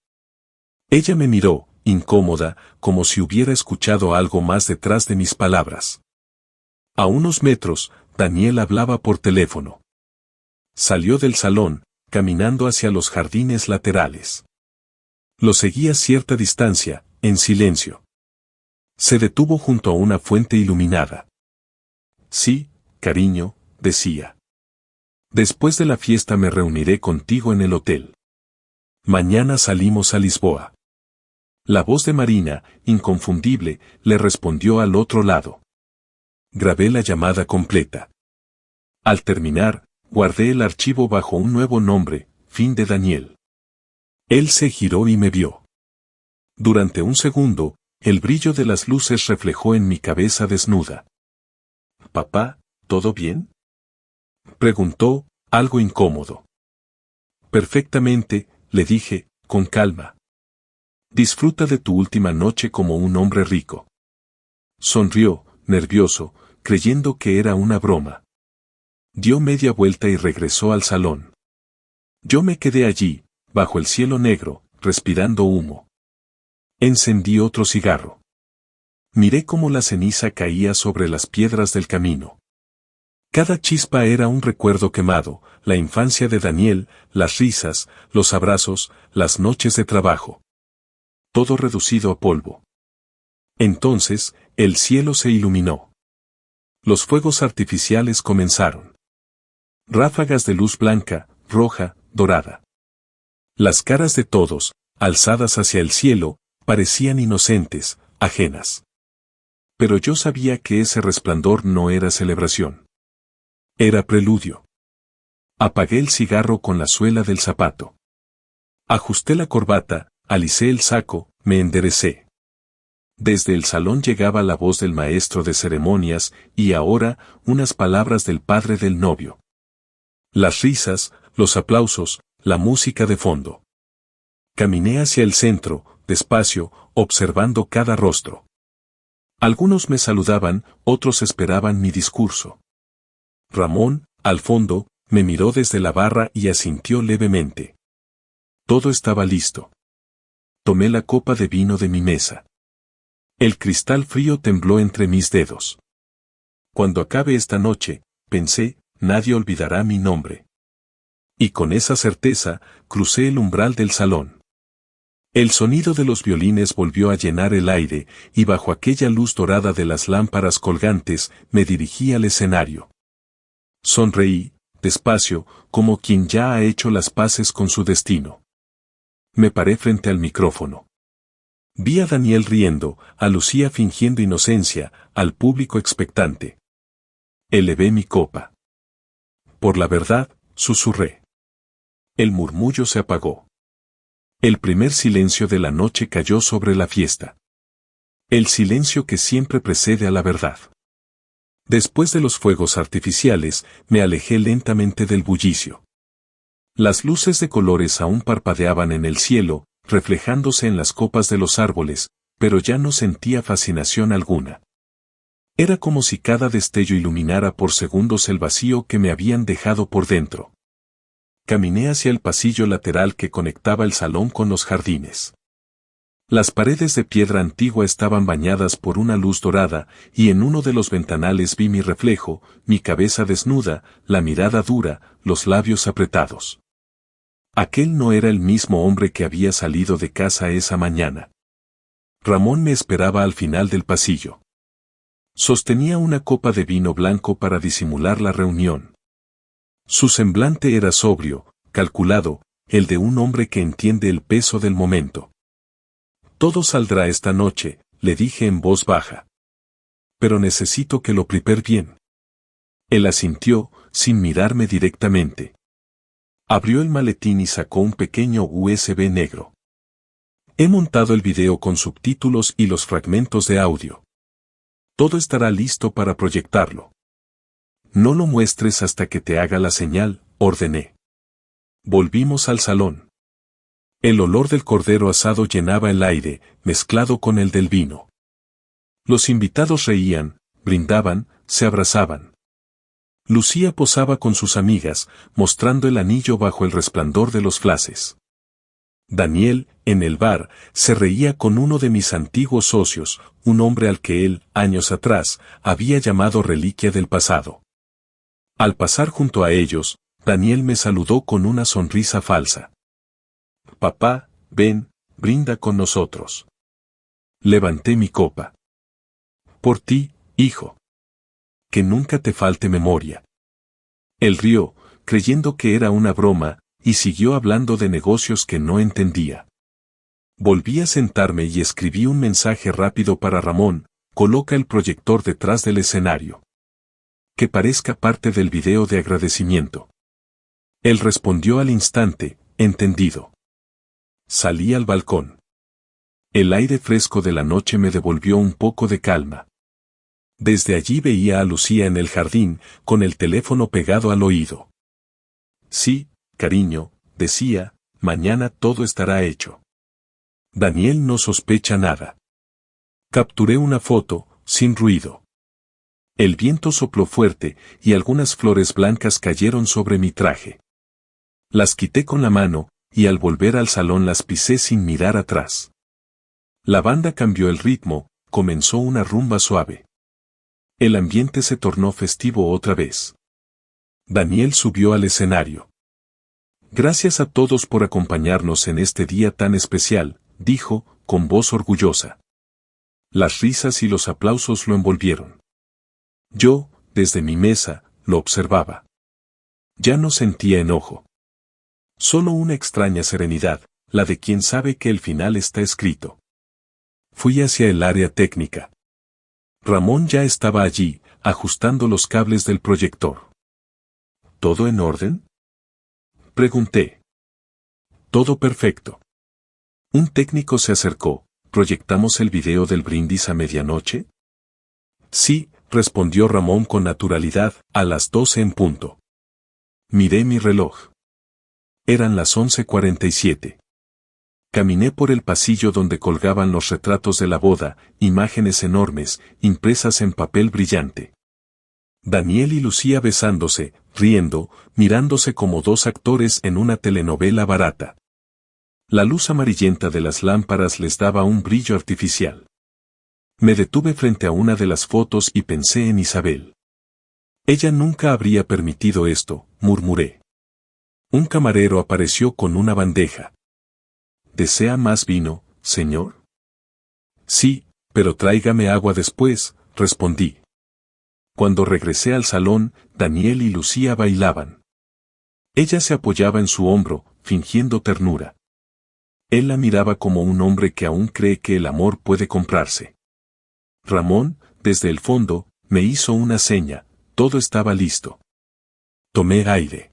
Ella me miró, incómoda, como si hubiera escuchado algo más detrás de mis palabras. A unos metros, Daniel hablaba por teléfono. Salió del salón, caminando hacia los jardines laterales. Lo seguí a cierta distancia, en silencio. Se detuvo junto a una fuente iluminada. Sí, cariño, decía. Después de la fiesta me reuniré contigo en el hotel. Mañana salimos a Lisboa. La voz de Marina, inconfundible, le respondió al otro lado. Grabé la llamada completa. Al terminar, guardé el archivo bajo un nuevo nombre, Fin de Daniel. Él se giró y me vio. Durante un segundo, el brillo de las luces reflejó en mi cabeza desnuda. «Papá, ¿todo bien?», preguntó, algo incómodo. «Perfectamente», le dije, con calma. «Disfruta de tu última noche como un hombre rico». Sonrió, nervioso, creyendo que era una broma. Dio media vuelta y regresó al salón. Yo me quedé allí, bajo el cielo negro, respirando humo. Encendí otro cigarro. Miré cómo la ceniza caía sobre las piedras del camino. Cada chispa era un recuerdo quemado, la infancia de Daniel, las risas, los abrazos, las noches de trabajo. Todo reducido a polvo. Entonces, el cielo se iluminó. Los fuegos artificiales comenzaron. Ráfagas de luz blanca, roja, dorada. Las caras de todos, alzadas hacia el cielo, parecían inocentes, ajenas. Pero yo sabía que ese resplandor no era celebración. Era preludio. Apagué el cigarro con la suela del zapato. Ajusté la corbata, alicé el saco, me enderecé. Desde el salón llegaba la voz del maestro de ceremonias y ahora unas palabras del padre del novio. Las risas, los aplausos, la música de fondo. Caminé hacia el centro, despacio, observando cada rostro. Algunos me saludaban, otros esperaban mi discurso. Ramón, al fondo, me miró desde la barra y asintió levemente. Todo estaba listo. Tomé la copa de vino de mi mesa. El cristal frío tembló entre mis dedos. Cuando acabe esta noche, pensé, nadie olvidará mi nombre. Y con esa certeza, crucé el umbral del salón. El sonido de los violines volvió a llenar el aire, y bajo aquella luz dorada de las lámparas colgantes, me dirigí al escenario. Sonreí, despacio, como quien ya ha hecho las paces con su destino. Me paré frente al micrófono. Vi a Daniel riendo, a Lucía fingiendo inocencia, al público expectante. Elevé mi copa. Por la verdad, susurré. El murmullo se apagó. El primer silencio de la noche cayó sobre la fiesta. El silencio que siempre precede a la verdad. Después de los fuegos artificiales, me alejé lentamente del bullicio. Las luces de colores aún parpadeaban en el cielo, reflejándose en las copas de los árboles, pero ya no sentía fascinación alguna. Era como si cada destello iluminara por segundos el vacío que me habían dejado por dentro. Caminé hacia el pasillo lateral que conectaba el salón con los jardines. Las paredes de piedra antigua estaban bañadas por una luz dorada, y en uno de los ventanales vi mi reflejo, mi cabeza desnuda, la mirada dura, los labios apretados. Aquel no era el mismo hombre que había salido de casa esa mañana. Ramón me esperaba al final del pasillo. Sostenía una copa de vino blanco para disimular la reunión. Su semblante era sobrio, calculado, el de un hombre que entiende el peso del momento. Todo saldrá esta noche, le dije en voz baja. Pero necesito que lo prepare bien. Él asintió, sin mirarme directamente. Abrió el maletín y sacó un pequeño USB negro. He montado el video con subtítulos y los fragmentos de audio. Todo estará listo para proyectarlo. No lo muestres hasta que te haga la señal, ordené. Volvimos al salón. El olor del cordero asado llenaba el aire, mezclado con el del vino. Los invitados reían, brindaban, se abrazaban. Lucía posaba con sus amigas, mostrando el anillo bajo el resplandor de los flashes. Daniel, en el bar, se reía con uno de mis antiguos socios, un hombre al que él, años atrás, había llamado reliquia del pasado. Al pasar junto a ellos, Daniel me saludó con una sonrisa falsa. Papá, ven, brinda con nosotros. Levanté mi copa. Por ti, hijo. Que nunca te falte memoria. Él rió, creyendo que era una broma, y siguió hablando de negocios que no entendía. Volví a sentarme y escribí un mensaje rápido para Ramón: coloca el proyector detrás del escenario. Que parezca parte del video de agradecimiento. Él respondió al instante: entendido. Salí al balcón. El aire fresco de la noche me devolvió un poco de calma. Desde allí veía a Lucía en el jardín, con el teléfono pegado al oído. Sí, cariño, decía, mañana todo estará hecho. Daniel no sospecha nada. Capturé una foto, sin ruido. El viento sopló fuerte, y algunas flores blancas cayeron sobre mi traje. Las quité con la mano, y al volver al salón las pisé sin mirar atrás. La banda cambió el ritmo, comenzó una rumba suave. El ambiente se tornó festivo otra vez. Daniel subió al escenario. Gracias a todos por acompañarnos en este día tan especial, dijo, con voz orgullosa. Las risas y los aplausos lo envolvieron. Yo, desde mi mesa, lo observaba. Ya no sentía enojo. Solo una extraña serenidad, la de quien sabe que el final está escrito. Fui hacia el área técnica. Ramón ya estaba allí, ajustando los cables del proyector. ¿Todo en orden?, pregunté. Todo perfecto. Un técnico se acercó. ¿Proyectamos el video del brindis a medianoche? Sí, respondió Ramón con naturalidad, a las 12 en punto. Miré mi reloj. Eran las 11:47. Caminé por el pasillo donde colgaban los retratos de la boda, imágenes enormes, impresas en papel brillante. Daniel y Lucía besándose, riendo, mirándose como dos actores en una telenovela barata. La luz amarillenta de las lámparas les daba un brillo artificial. Me detuve frente a una de las fotos y pensé en Isabel. Ella nunca habría permitido esto, murmuré. Un camarero apareció con una bandeja. ¿desea más vino, señor? Sí, pero tráigame agua después, respondí. Cuando regresé al salón, Daniel y Lucía bailaban. Ella se apoyaba en su hombro, fingiendo ternura. Él la miraba como un hombre que aún cree que el amor puede comprarse. Ramón, desde el fondo, me hizo una seña, todo estaba listo. Tomé aire.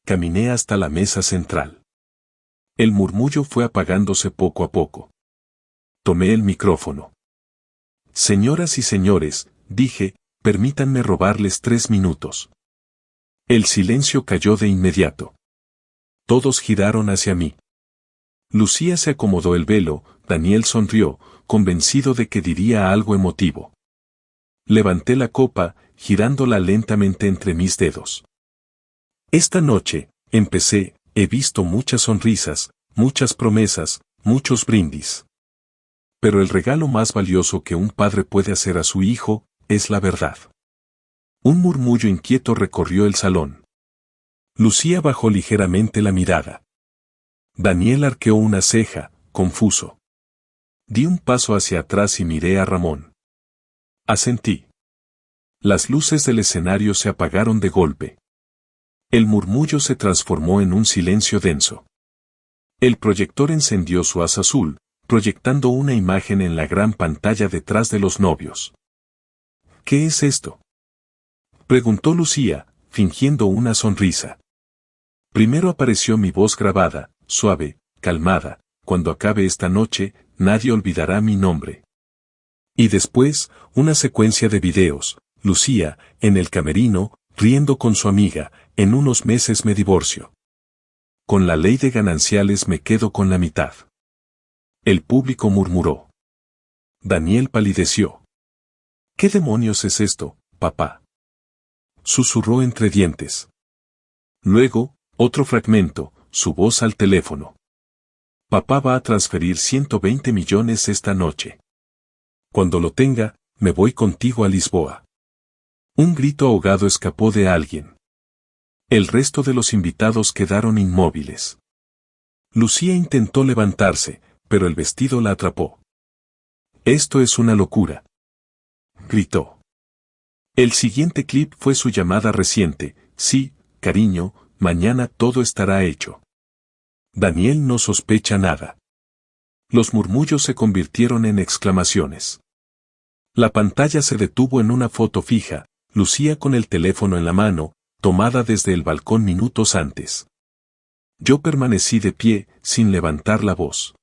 Caminé hasta la mesa central. El murmullo fue apagándose poco a poco. Tomé el micrófono. Señoras y señores, dije, permítanme robarles 3 minutos. El silencio cayó de inmediato. Todos giraron hacia mí. Lucía se acomodó el velo, Daniel sonrió, convencido de que diría algo emotivo. Levanté la copa, girándola lentamente entre mis dedos. Esta noche, empecé, he visto muchas sonrisas, muchas promesas, muchos brindis. Pero el regalo más valioso que un padre puede hacer a su hijo, es la verdad. Un murmullo inquieto recorrió el salón. Lucía bajó ligeramente la mirada. Daniel arqueó una ceja, confuso. Di un paso hacia atrás y miré a Ramón. Asentí. Las luces del escenario se apagaron de golpe. El murmullo se transformó en un silencio denso. El proyector encendió su haz azul, proyectando una imagen en la gran pantalla detrás de los novios. ¿Qué es esto?, preguntó Lucía, fingiendo una sonrisa. Primero apareció mi voz grabada, suave, calmada, cuando acabe esta noche, nadie olvidará mi nombre. Y después, una secuencia de videos, Lucía, en el camerino, riendo con su amiga, en unos meses me divorcio. Con la ley de gananciales me quedo con la mitad. El público murmuró. Daniel palideció. ¿Qué demonios es esto, papá?, susurró entre dientes. Luego, otro fragmento, su voz al teléfono. Papá va a transferir 120 millones esta noche. Cuando lo tenga, me voy contigo a Lisboa. Un grito ahogado escapó de alguien. El resto de los invitados quedaron inmóviles. Lucía intentó levantarse, pero el vestido la atrapó. Esto es una locura, gritó. El siguiente clip fue su llamada reciente. Sí, cariño, mañana todo estará hecho. Daniel no sospecha nada. Los murmullos se convirtieron en exclamaciones. La pantalla se detuvo en una foto fija, Lucía con el teléfono en la mano, tomada desde el balcón minutos antes. Yo permanecí de pie, sin levantar la voz.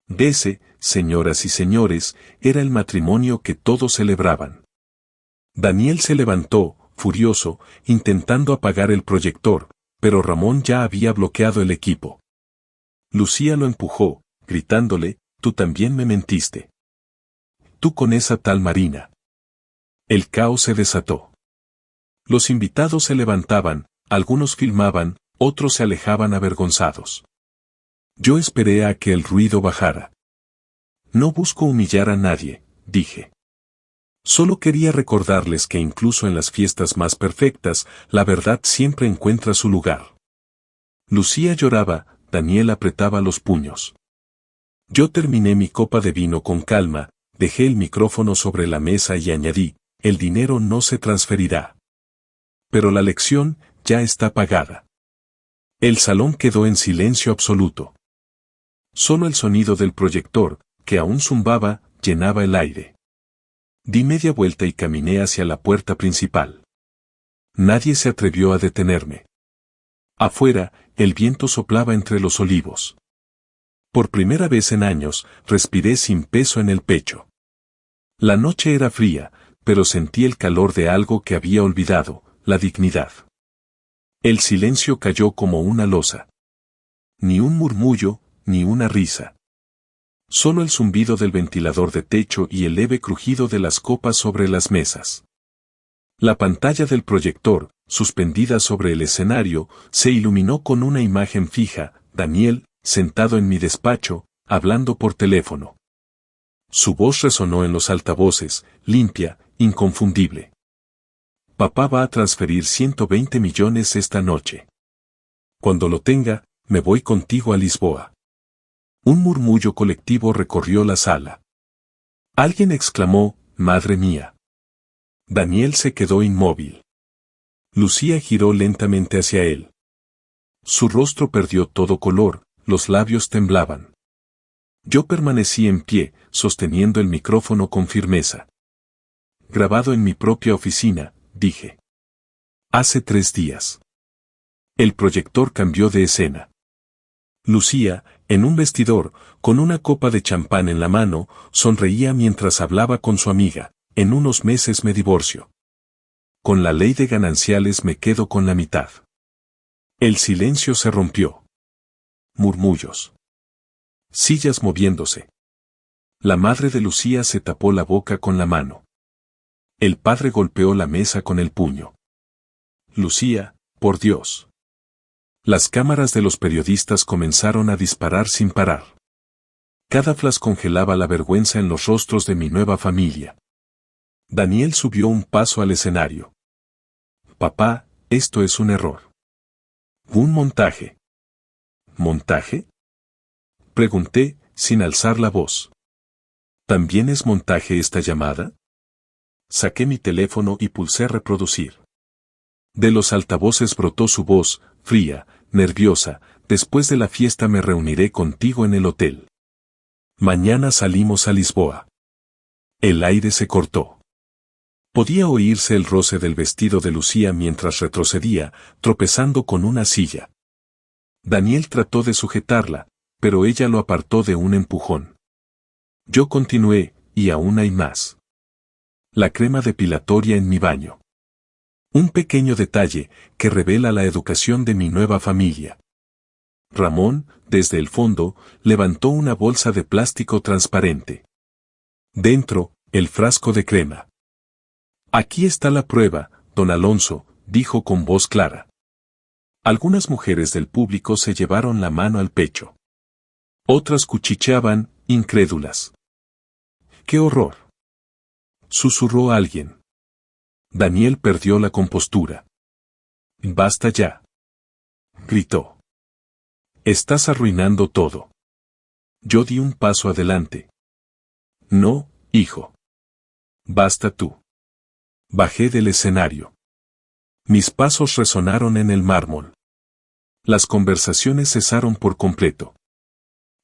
Ese, señoras y señores, era el matrimonio que todos celebraban. Daniel se levantó, furioso, intentando apagar el proyector, pero Ramón ya había bloqueado el equipo. Lucía lo empujó, gritándole, «Tú también me mentiste. Tú con esa tal Marina». El caos se desató. Los invitados se levantaban, algunos filmaban, otros se alejaban avergonzados. Yo esperé a que el ruido bajara. No busco humillar a nadie, dije. Solo quería recordarles que incluso en las fiestas más perfectas, la verdad siempre encuentra su lugar. Lucía lloraba, Daniel apretaba los puños. Yo terminé mi copa de vino con calma, dejé el micrófono sobre la mesa y añadí, el dinero no se transferirá. Pero la lección ya está pagada. El salón quedó en silencio absoluto. Solo el sonido del proyector, que aún zumbaba, llenaba el aire. Di media vuelta y caminé hacia la puerta principal. Nadie se atrevió a detenerme. Afuera, el viento soplaba entre los olivos. Por primera vez en años, respiré sin peso en el pecho. La noche era fría, pero sentí el calor de algo que había olvidado, la dignidad. El silencio cayó como una losa. Ni un murmullo, ni una risa. Solo el zumbido del ventilador de techo y el leve crujido de las copas sobre las mesas. La pantalla del proyector, suspendida sobre el escenario, se iluminó con una imagen fija, Daniel, sentado en mi despacho, hablando por teléfono. Su voz resonó en los altavoces, limpia, inconfundible. Papá va a transferir 120 millones esta noche. Cuando lo tenga, me voy contigo a Lisboa. Un murmullo colectivo recorrió la sala. Alguien exclamó, «¡Madre mía!». Daniel se quedó inmóvil. Lucía giró lentamente hacia él. Su rostro perdió todo color, los labios temblaban. Yo permanecí en pie, sosteniendo el micrófono con firmeza. Grabado en mi propia oficina, dije. Hace 3 días. El proyector cambió de escena. Lucía, en un vestidor, con una copa de champán en la mano, sonreía mientras hablaba con su amiga. En unos meses me divorcio. Con la ley de gananciales me quedo con la mitad. El silencio se rompió. Murmullos. Sillas moviéndose. La madre de Lucía se tapó la boca con la mano. El padre golpeó la mesa con el puño. Lucía, por Dios. Las cámaras de los periodistas comenzaron a disparar sin parar. Cada flash congelaba la vergüenza en los rostros de mi nueva familia. Daniel subió un paso al escenario. Papá, esto es un error. Un montaje. ¿Montaje? Pregunté, sin alzar la voz. ¿También es montaje esta llamada? Saqué mi teléfono y pulsé reproducir. De los altavoces brotó su voz, fría, nerviosa. Después de la fiesta me reuniré contigo en el hotel. Mañana salimos a Lisboa. El aire se cortó. Podía oírse el roce del vestido de Lucía mientras retrocedía, tropezando con una silla. Daniel trató de sujetarla, pero ella lo apartó de un empujón. Yo continué, y aún hay más. La crema depilatoria en mi baño. Un pequeño detalle que revela la educación de mi nueva familia. Ramón, desde el fondo, levantó una bolsa de plástico transparente. Dentro, el frasco de crema. Aquí está la prueba, don Alonso, dijo con voz clara. Algunas mujeres del público se llevaron la mano al pecho. Otras cuchicheaban, incrédulas. ¡Qué horror!, susurró alguien. Daniel perdió la compostura. Basta ya, gritó. Estás arruinando todo. Yo di un paso adelante. No, hijo. Basta tú. Bajé del escenario. Mis pasos resonaron en el mármol. Las conversaciones cesaron por completo.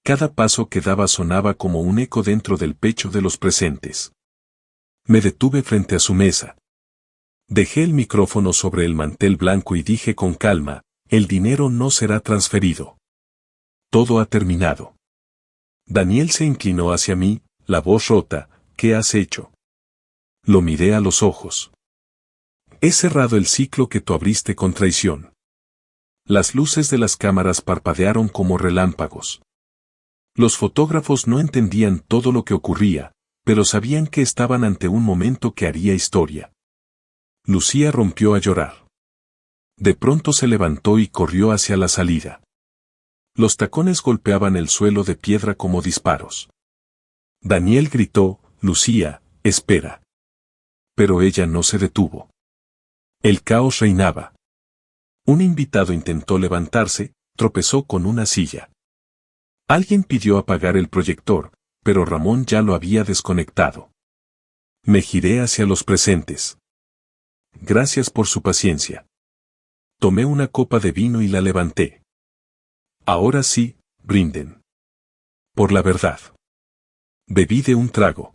Cada paso que daba sonaba como un eco dentro del pecho de los presentes. Me detuve frente a su mesa. Dejé el micrófono sobre el mantel blanco y dije con calma, el dinero no será transferido. Todo ha terminado. Daniel se inclinó hacia mí, la voz rota, ¿qué has hecho? Lo miré a los ojos. He cerrado el ciclo que tú abriste con traición. Las luces de las cámaras parpadearon como relámpagos. Los fotógrafos no entendían todo lo que ocurría, pero sabían que estaban ante un momento que haría historia. Lucía rompió a llorar. De pronto se levantó y corrió hacia la salida. Los tacones golpeaban el suelo de piedra como disparos. Daniel gritó, Lucía, espera. Pero ella no se detuvo. El caos reinaba. Un invitado intentó levantarse, tropezó con una silla. Alguien pidió apagar el proyector, pero Ramón ya lo había desconectado. Me giré hacia los presentes. Gracias por su paciencia. Tomé una copa de vino y la levanté. Ahora sí, brinden. Por la verdad. Bebí de un trago.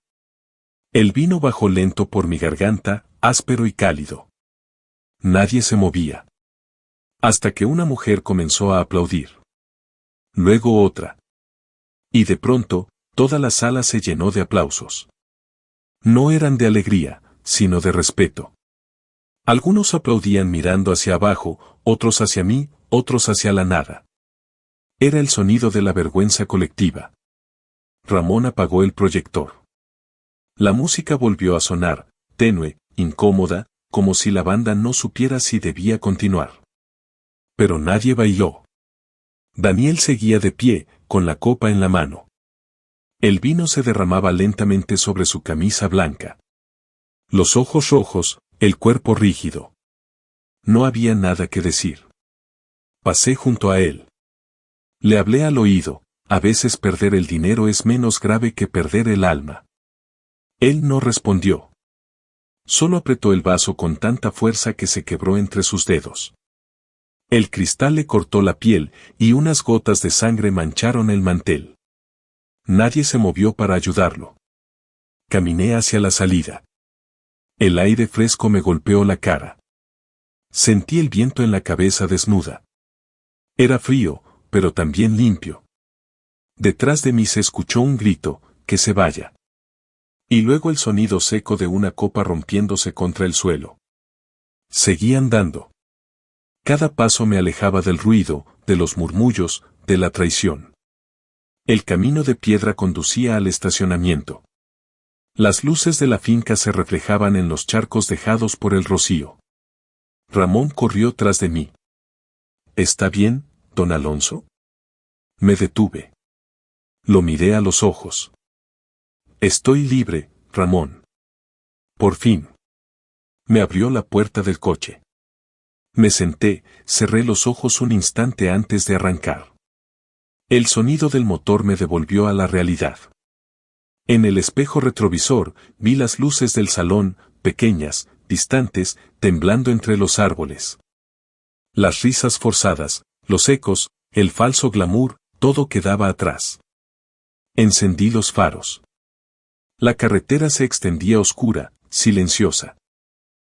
El vino bajó lento por mi garganta, áspero y cálido. Nadie se movía. Hasta que una mujer comenzó a aplaudir. Luego otra. Y de pronto, toda la sala se llenó de aplausos. No eran de alegría, sino de respeto. Algunos aplaudían mirando hacia abajo, otros hacia mí, otros hacia la nada. Era el sonido de la vergüenza colectiva. Ramón apagó el proyector. La música volvió a sonar, tenue, incómoda, como si la banda no supiera si debía continuar. Pero nadie bailó. Daniel seguía de pie, con la copa en la mano. El vino se derramaba lentamente sobre su camisa blanca. Los ojos rojos, el cuerpo rígido. No había nada que decir. Pasé junto a él. Le hablé al oído, a veces perder el dinero es menos grave que perder el alma. Él no respondió. Solo apretó el vaso con tanta fuerza que se quebró entre sus dedos. El cristal le cortó la piel y unas gotas de sangre mancharon el mantel. Nadie se movió para ayudarlo. Caminé hacia la salida. El aire fresco me golpeó la cara. Sentí el viento en la cabeza desnuda. Era frío, pero también limpio. Detrás de mí se escuchó un grito, que se vaya. Y luego el sonido seco de una copa rompiéndose contra el suelo. Seguí andando. Cada paso me alejaba del ruido, de los murmullos, de la traición. El camino de piedra conducía al estacionamiento. Las luces de la finca se reflejaban en los charcos dejados por el rocío. Ramón corrió tras de mí. ¿Está bien, don Alonso? Me detuve. Lo miré a los ojos. Estoy libre, Ramón. Por fin. Me abrió la puerta del coche. Me senté, cerré los ojos un instante antes de arrancar. El sonido del motor me devolvió a la realidad. En el espejo retrovisor, vi las luces del salón, pequeñas, distantes, temblando entre los árboles. Las risas forzadas, los ecos, el falso glamour, todo quedaba atrás. Encendí los faros. La carretera se extendía oscura, silenciosa.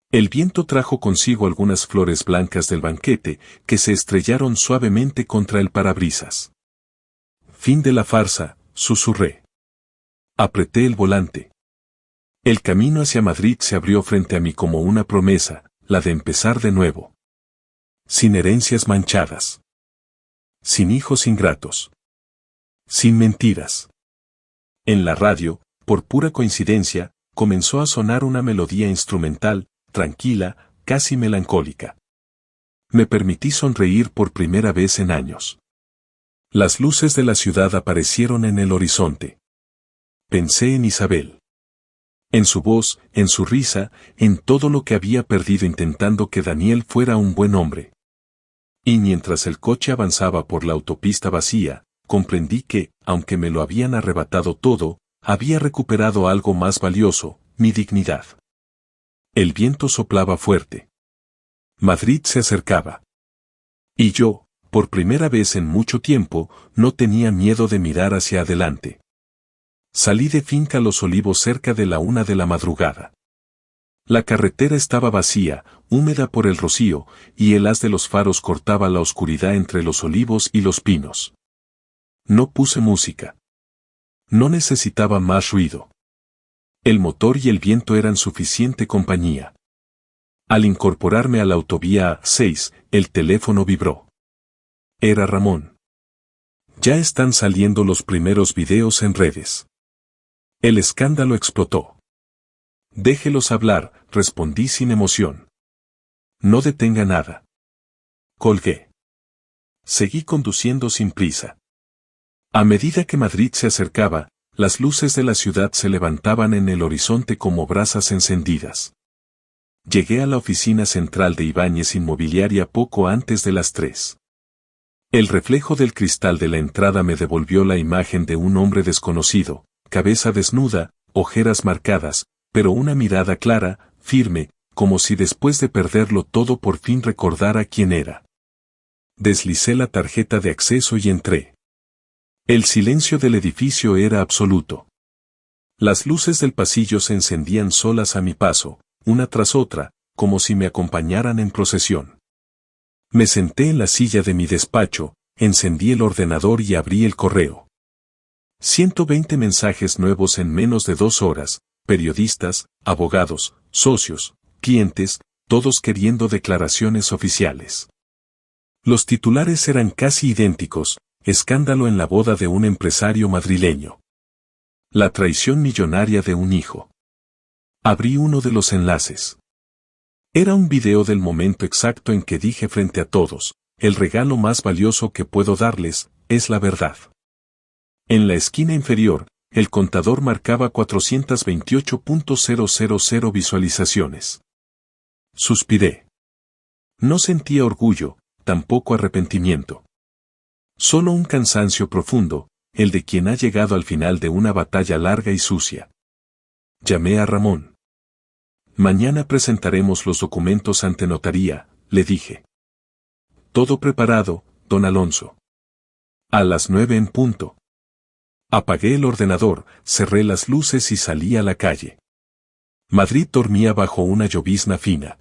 El viento trajo consigo algunas flores blancas del banquete, que se estrellaron suavemente contra el parabrisas. Fin de la farsa, susurré. Apreté el volante. El camino hacia Madrid se abrió frente a mí como una promesa, la de empezar de nuevo. Sin herencias manchadas. Sin hijos ingratos. Sin mentiras. En la radio, por pura coincidencia, comenzó a sonar una melodía instrumental, tranquila, casi melancólica. Me permití sonreír por primera vez en años. Las luces de la ciudad aparecieron en el horizonte. Pensé en Isabel. En su voz, en su risa, en todo lo que había perdido intentando que Daniel fuera un buen hombre. Y mientras el coche avanzaba por la autopista vacía, comprendí que, aunque me lo habían arrebatado todo, había recuperado algo más valioso, mi dignidad. El viento soplaba fuerte. Madrid se acercaba. Y yo, por primera vez en mucho tiempo, no tenía miedo de mirar hacia adelante. Salí de Finca Los Olivos cerca de la 1 de la madrugada. La carretera estaba vacía, húmeda por el rocío, y el haz de los faros cortaba la oscuridad entre los olivos y los pinos. No puse música. No necesitaba más ruido. El motor y el viento eran suficiente compañía. Al incorporarme a la autovía A6, el teléfono vibró. Era Ramón. Ya están saliendo los primeros videos en redes. El escándalo explotó. Déjelos hablar, respondí sin emoción. No detenga nada. Colgué. Seguí conduciendo sin prisa. A medida que Madrid se acercaba, las luces de la ciudad se levantaban en el horizonte como brasas encendidas. Llegué a la oficina central de Ibáñez Inmobiliaria poco antes de las 3. El reflejo del cristal de la entrada me devolvió la imagen de un hombre desconocido, cabeza desnuda, ojeras marcadas, pero una mirada clara, firme, como si después de perderlo todo por fin recordara quién era. Deslicé la tarjeta de acceso y entré. El silencio del edificio era absoluto. Las luces del pasillo se encendían solas a mi paso, una tras otra, como si me acompañaran en procesión. Me senté en la silla de mi despacho, encendí el ordenador y abrí el correo. 120 mensajes nuevos en menos de 2 horas, periodistas, abogados, socios, clientes, todos queriendo declaraciones oficiales. Los titulares eran casi idénticos: escándalo en la boda de un empresario madrileño. La traición millonaria de un hijo. Abrí uno de los enlaces. Era un video del momento exacto en que dije frente a todos: el regalo más valioso que puedo darles, es la verdad. En la esquina inferior, el contador marcaba 428.000 visualizaciones. Suspiré. No sentía orgullo, tampoco arrepentimiento. Solo un cansancio profundo, el de quien ha llegado al final de una batalla larga y sucia. Llamé a Ramón. Mañana presentaremos los documentos ante notaría, le dije. Todo preparado, don Alonso. A las 9 en punto. Apagué el ordenador, cerré las luces y salí a la calle. Madrid dormía bajo una llovizna fina.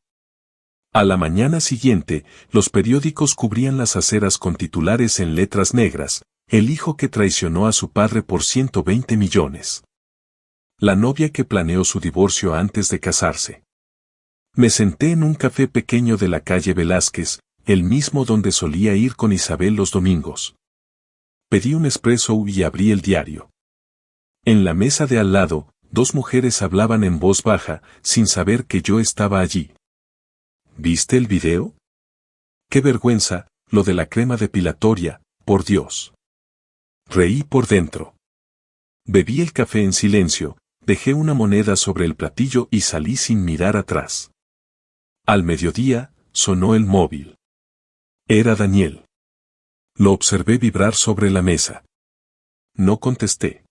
A la mañana siguiente, los periódicos cubrían las aceras con titulares en letras negras: el hijo que traicionó a su padre por 120 millones. La novia que planeó su divorcio antes de casarse. Me senté en un café pequeño de la calle Velázquez, el mismo donde solía ir con Isabel los domingos. Pedí un espresso y abrí el diario. En la mesa de al lado, dos mujeres hablaban en voz baja, sin saber que yo estaba allí. ¿Viste el video? ¡Qué vergüenza, lo de la crema depilatoria, por Dios! Reí por dentro. Bebí el café en silencio, dejé una moneda sobre el platillo y salí sin mirar atrás. Al mediodía, sonó el móvil. Era Daniel. Lo observé vibrar sobre la mesa. No contesté.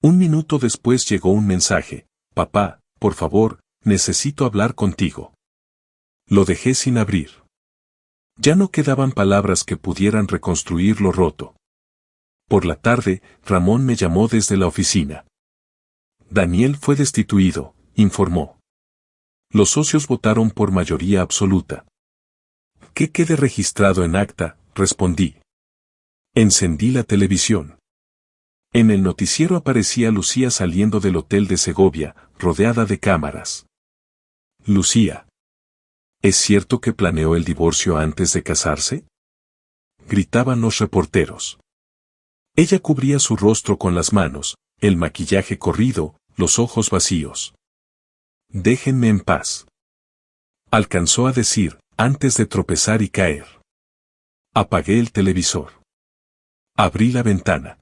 Un minuto después llegó un mensaje: papá, por favor, necesito hablar contigo. Lo dejé sin abrir. Ya no quedaban palabras que pudieran reconstruir lo roto. Por la tarde, Ramón me llamó desde la oficina. Daniel fue destituido, informó. Los socios votaron por mayoría absoluta. Que quede registrado en acta, respondí. Encendí la televisión. En el noticiero aparecía Lucía saliendo del hotel de Segovia, rodeada de cámaras. Lucía. ¿Es cierto que planeó el divorcio antes de casarse?, gritaban los reporteros. Ella cubría su rostro con las manos, el maquillaje corrido, los ojos vacíos. Déjenme en paz. Alcanzó a decir, antes de tropezar y caer. Apagué el televisor. Abrí la ventana.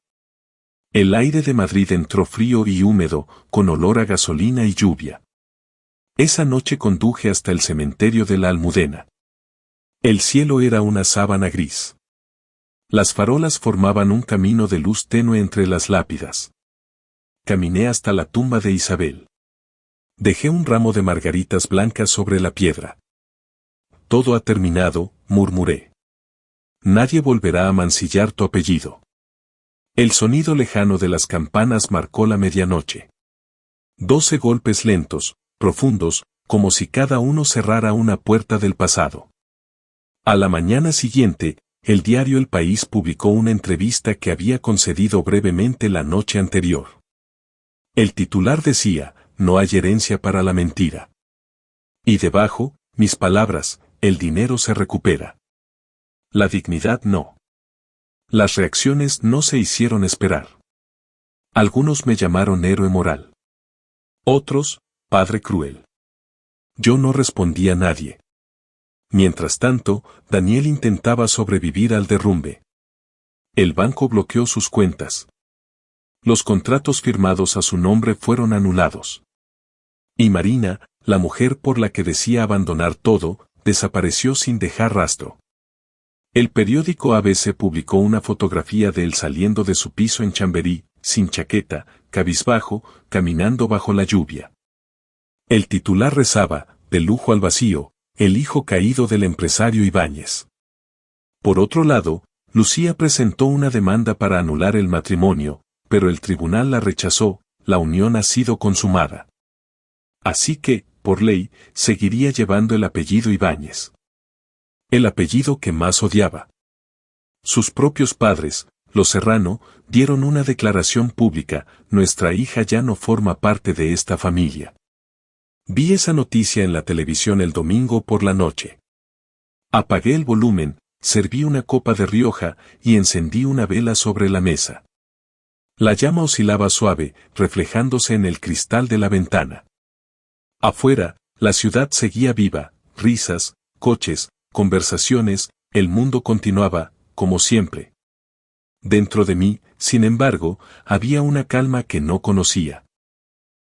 El aire de Madrid entró frío y húmedo, con olor a gasolina y lluvia. Esa noche conduje hasta el cementerio de la Almudena. El cielo era una sábana gris. Las farolas formaban un camino de luz tenue entre las lápidas. Caminé hasta la tumba de Isabel. Dejé un ramo de margaritas blancas sobre la piedra. Todo ha terminado, murmuré. Nadie volverá a mancillar tu apellido. El sonido lejano de las campanas marcó la medianoche. 12 golpes lentos, profundos, como si cada uno cerrara una puerta del pasado. A la mañana siguiente, el diario El País publicó una entrevista que había concedido brevemente la noche anterior. El titular decía: no hay herencia para la mentira. Y debajo, mis palabras: el dinero se recupera. La dignidad no. Las reacciones no se hicieron esperar. Algunos me llamaron héroe moral. Otros, padre cruel. Yo no respondí a nadie. Mientras tanto, Daniel intentaba sobrevivir al derrumbe. El banco bloqueó sus cuentas. Los contratos firmados a su nombre fueron anulados. Y Marina, la mujer por la que decía abandonar todo, desapareció sin dejar rastro. El periódico ABC publicó una fotografía de él saliendo de su piso en Chamberí, sin chaqueta, cabizbajo, caminando bajo la lluvia. El titular rezaba: de lujo al vacío, el hijo caído del empresario Ibáñez. Por otro lado, Lucía presentó una demanda para anular el matrimonio, pero el tribunal la rechazó: la unión ha sido consumada. Así que, por ley, seguiría llevando el apellido Ibáñez. El apellido que más odiaba. Sus propios padres, los Serrano, dieron una declaración pública: nuestra hija ya no forma parte de esta familia. Vi esa noticia en la televisión el domingo por la noche. Apagué el volumen, serví una copa de Rioja y encendí una vela sobre la mesa. La llama oscilaba suave, reflejándose en el cristal de la ventana. Afuera, la ciudad seguía viva: risas, coches, conversaciones, el mundo continuaba, como siempre. Dentro de mí, sin embargo, había una calma que no conocía.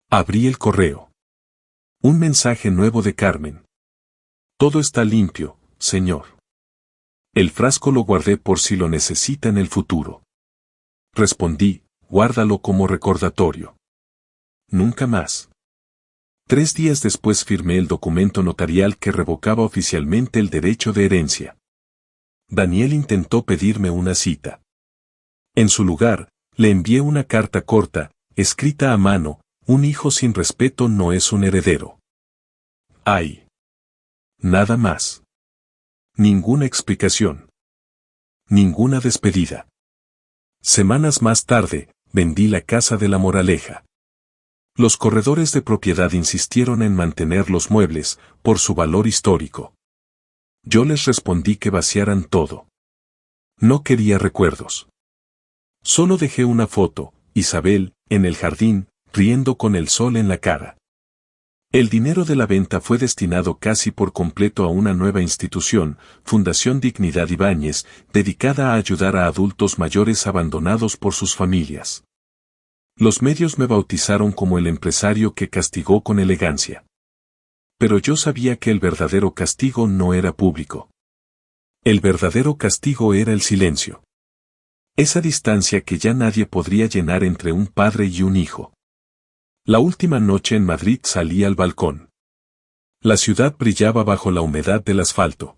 Abrí el correo. Un mensaje nuevo de Carmen. Todo está limpio, señor. El frasco lo guardé por si lo necesita en el futuro. Respondí, guárdalo como recordatorio. Nunca más. 3 días después firmé el documento notarial que revocaba oficialmente el derecho de herencia. Daniel intentó pedirme una cita. En su lugar, le envié una carta corta, escrita a mano: un hijo sin respeto no es un heredero. ¡Ay! Nada más. Ninguna explicación. Ninguna despedida. Semanas más tarde, vendí la casa de La Moraleja. Los corredores de propiedad insistieron en mantener los muebles, por su valor histórico. Yo les respondí que vaciaran todo. No quería recuerdos. Solo dejé una foto, Isabel, en el jardín, riendo con el sol en la cara. El dinero de la venta fue destinado casi por completo a una nueva institución, Fundación Dignidad Ibáñez, dedicada a ayudar a adultos mayores abandonados por sus familias. Los medios me bautizaron como el empresario que castigó con elegancia. Pero yo sabía que el verdadero castigo no era público. El verdadero castigo era el silencio. Esa distancia que ya nadie podría llenar entre un padre y un hijo. La última noche en Madrid salí al balcón. La ciudad brillaba bajo la humedad del asfalto.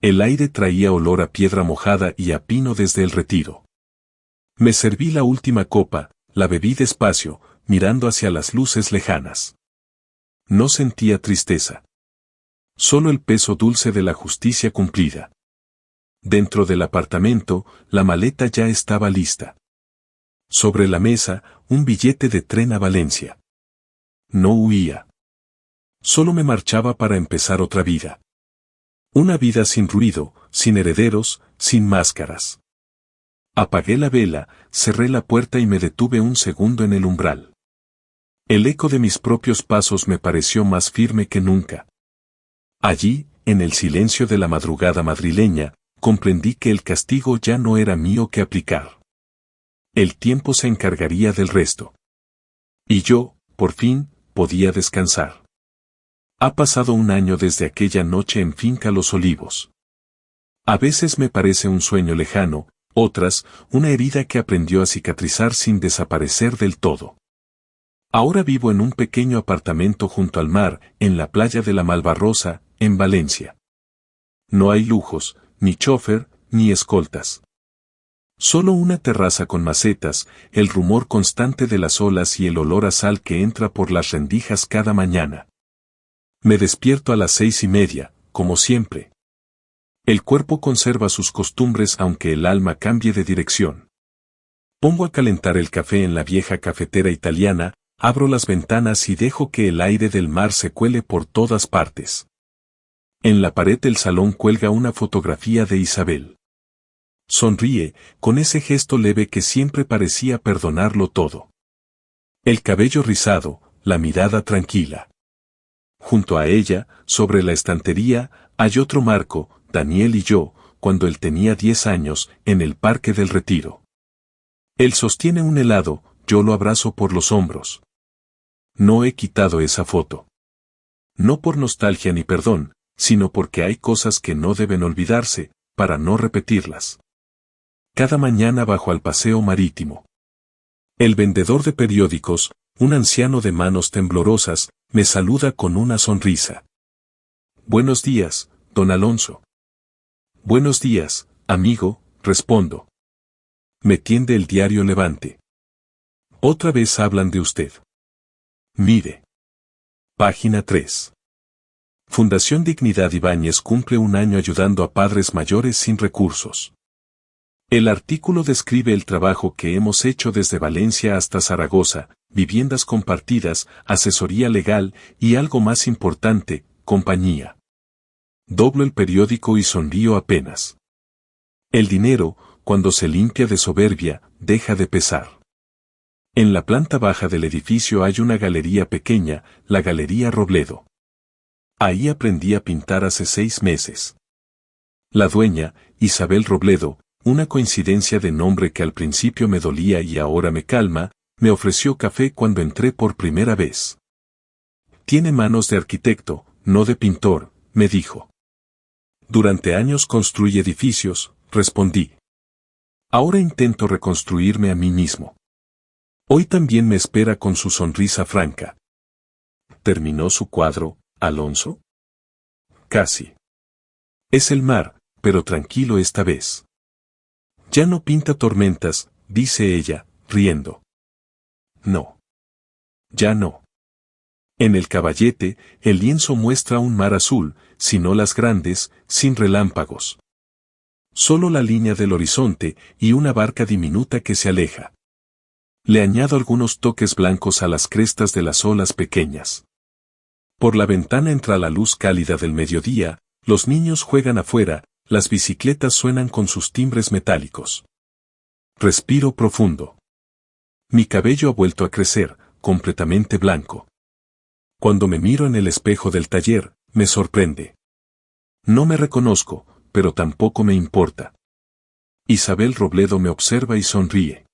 El aire traía olor a piedra mojada y a pino desde el Retiro. Me serví la última copa, la bebí despacio, mirando hacia las luces lejanas. No sentía tristeza. Solo el peso dulce de la justicia cumplida. Dentro del apartamento, la maleta ya estaba lista. Sobre la mesa, un billete de tren a Valencia. No huía. Solo me marchaba para empezar otra vida. Una vida sin ruido, sin herederos, sin máscaras. Apagué la vela, cerré la puerta y me detuve un segundo en el umbral. El eco de mis propios pasos me pareció más firme que nunca. Allí, en el silencio de la madrugada madrileña, comprendí que el castigo ya no era mío que aplicar. El tiempo se encargaría del resto. Y yo, por fin, podía descansar. Ha pasado un año desde aquella noche en Finca Los Olivos. A veces me parece un sueño lejano, otras, una herida que aprendió a cicatrizar sin desaparecer del todo. Ahora vivo en un pequeño apartamento junto al mar, en la playa de la Malvarrosa, en Valencia. No hay lujos, ni chofer, ni escoltas. Solo una terraza con macetas, el rumor constante de las olas y el olor a sal que entra por las rendijas cada mañana. Me despierto a las 6:30, como siempre. El cuerpo conserva sus costumbres aunque el alma cambie de dirección. Pongo a calentar el café en la vieja cafetera italiana, abro las ventanas y dejo que el aire del mar se cuele por todas partes. En la pared del salón cuelga una fotografía de Isabel. Sonríe, con ese gesto leve que siempre parecía perdonarlo todo. El cabello rizado, la mirada tranquila. Junto a ella, sobre la estantería, hay otro marco, Daniel y yo, cuando él tenía 10 años, en el Parque del Retiro. Él sostiene un helado, yo lo abrazo por los hombros. No he quitado esa foto. No por nostalgia ni perdón, sino porque hay cosas que no deben olvidarse, para no repetirlas. Cada mañana bajo al paseo marítimo. El vendedor de periódicos, un anciano de manos temblorosas, me saluda con una sonrisa. Buenos días, don Alonso. Buenos días, amigo, respondo. Me tiende el diario Levante. Otra vez hablan de usted. Mire. Página 3. Fundación Dignidad Ibáñez cumple un año ayudando a padres mayores sin recursos. El artículo describe el trabajo que hemos hecho desde Valencia hasta Zaragoza, viviendas compartidas, asesoría legal y algo más importante, compañía. Doblo el periódico y sonrío apenas. El dinero, cuando se limpia de soberbia, deja de pesar. En la planta baja del edificio hay una galería pequeña, la Galería Robledo. Ahí aprendí a pintar hace 6 meses. La dueña, Isabel Robledo, una coincidencia de nombre que al principio me dolía y ahora me calma, me ofreció café cuando entré por primera vez. Tiene manos de arquitecto, no de pintor, me dijo. Durante años construí edificios, respondí. Ahora intento reconstruirme a mí mismo. Hoy también me espera con su sonrisa franca. ¿Terminó su cuadro, Alonso? Casi. Es el mar, pero tranquilo esta vez. Ya no pinta tormentas, dice ella, riendo. No. Ya no. En el caballete, el lienzo muestra un mar azul, sin olas grandes, sin relámpagos. Solo la línea del horizonte y una barca diminuta que se aleja. Le añado algunos toques blancos a las crestas de las olas pequeñas. Por la ventana entra la luz cálida del mediodía, los niños juegan afuera, las bicicletas suenan con sus timbres metálicos. Respiro profundo. Mi cabello ha vuelto a crecer, completamente blanco. Cuando me miro en el espejo del taller, me sorprende. No me reconozco, pero tampoco me importa. Isabel Robledo me observa y sonríe.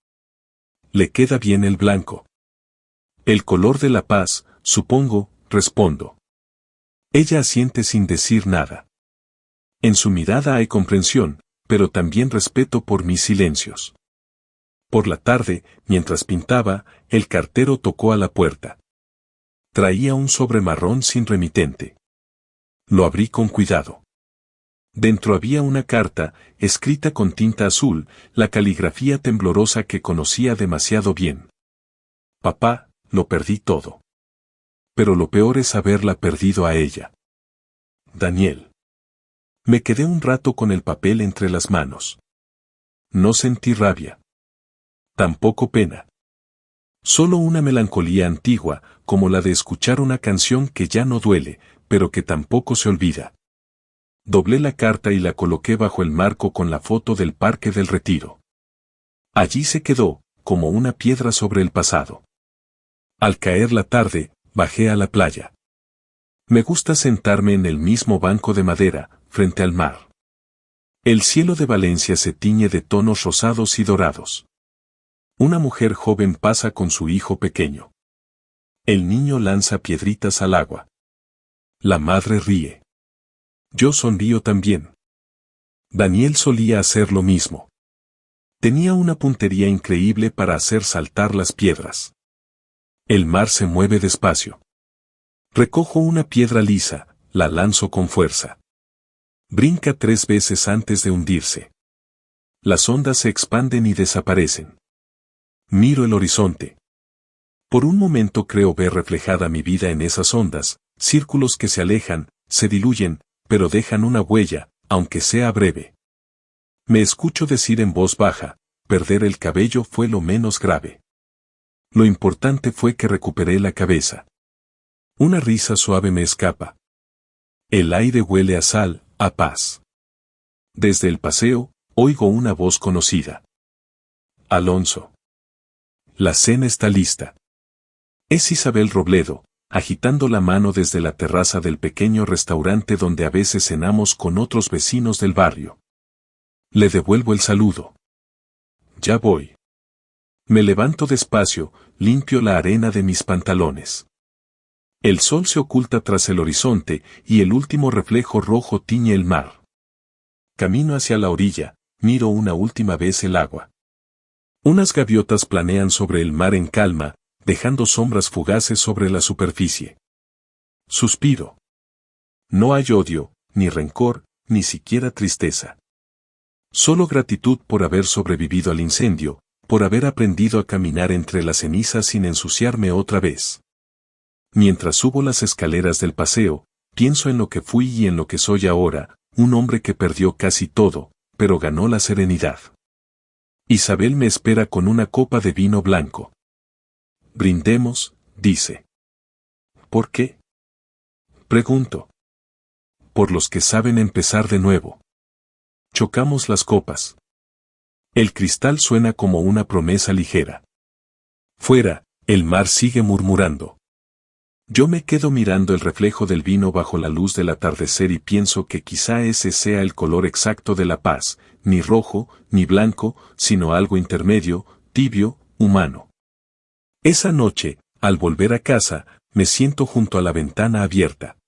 Le queda bien el blanco. El color de la paz, supongo, respondo. Ella asiente sin decir nada. En su mirada hay comprensión, pero también respeto por mis silencios. Por la tarde, mientras pintaba, el cartero tocó a la puerta. Traía un sobre marrón sin remitente. Lo abrí con cuidado. Dentro había una carta, escrita con tinta azul, la caligrafía temblorosa que conocía demasiado bien. Papá, lo perdí todo. Pero lo peor es haberla perdido a ella. Daniel. Me quedé un rato con el papel entre las manos. No sentí rabia. Tampoco pena. Solo una melancolía antigua, como la de escuchar una canción que ya no duele, pero que tampoco se olvida. Doblé la carta y la coloqué bajo el marco con la foto del Parque del Retiro. Allí se quedó, como una piedra sobre el pasado. Al caer la tarde, bajé a la playa. Me gusta sentarme en el mismo banco de madera, frente al mar. El cielo de Valencia se tiñe de tonos rosados y dorados. Una mujer joven pasa con su hijo pequeño. El niño lanza piedritas al agua. La madre ríe. Yo sonrío también. Daniel solía hacer lo mismo. Tenía una puntería increíble para hacer saltar las piedras. El mar se mueve despacio. Recojo una piedra lisa, la lanzo con fuerza. Brinca 3 veces antes de hundirse. Las ondas se expanden y desaparecen. Miro el horizonte. Por un momento creo ver reflejada mi vida en esas ondas, círculos que se alejan, se diluyen, pero dejan una huella, aunque sea breve. Me escucho decir en voz baja, perder el cabello fue lo menos grave. Lo importante fue que recuperé la cabeza. Una risa suave me escapa. El aire huele a sal, a paz. Desde el paseo, oigo una voz conocida. Alonso. La cena está lista. Es Isabel Robledo, agitando la mano desde la terraza del pequeño restaurante donde a veces cenamos con otros vecinos del barrio. Le devuelvo el saludo. Ya voy. Me levanto despacio, limpio la arena de mis pantalones. El sol se oculta tras el horizonte y el último reflejo rojo tiñe el mar. Camino hacia la orilla, miro una última vez el agua. Unas gaviotas planean sobre el mar en calma, dejando sombras fugaces sobre la superficie. Suspiro. No hay odio, ni rencor, ni siquiera tristeza. Solo gratitud por haber sobrevivido al incendio, por haber aprendido a caminar entre las cenizas sin ensuciarme otra vez. Mientras subo las escaleras del paseo, pienso en lo que fui y en lo que soy ahora, un hombre que perdió casi todo, pero ganó la serenidad. Isabel me espera con una copa de vino blanco. Brindemos, dice. ¿Por qué? Pregunto. Por los que saben empezar de nuevo. Chocamos las copas. El cristal suena como una promesa ligera. Fuera, el mar sigue murmurando. Yo me quedo mirando el reflejo del vino bajo la luz del atardecer y pienso que quizá ese sea el color exacto de la paz, ni rojo, ni blanco, sino algo intermedio, tibio, humano. Esa noche, al volver a casa, me siento junto a la ventana abierta.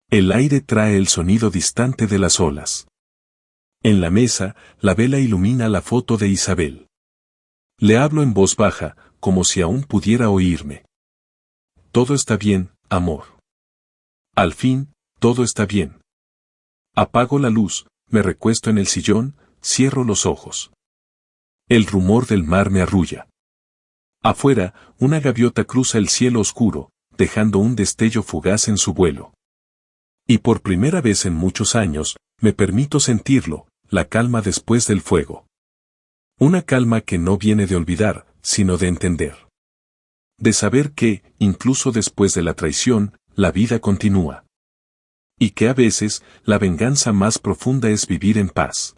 El aire trae el sonido distante de las olas. En la mesa, la vela ilumina la foto de Isabel. Le hablo en voz baja, como si aún pudiera oírme. Todo está bien, amor. Al fin, todo está bien. Apago la luz, me recuesto en el sillón, cierro los ojos. El rumor del mar me arrulla. Afuera, una gaviota cruza el cielo oscuro, dejando un destello fugaz en su vuelo. Y por primera vez en muchos años, me permito sentirlo, la calma después del fuego. Una calma que no viene de olvidar, sino de entender. De saber que, incluso después de la traición, la vida continúa. Y que a veces, la venganza más profunda es vivir en paz.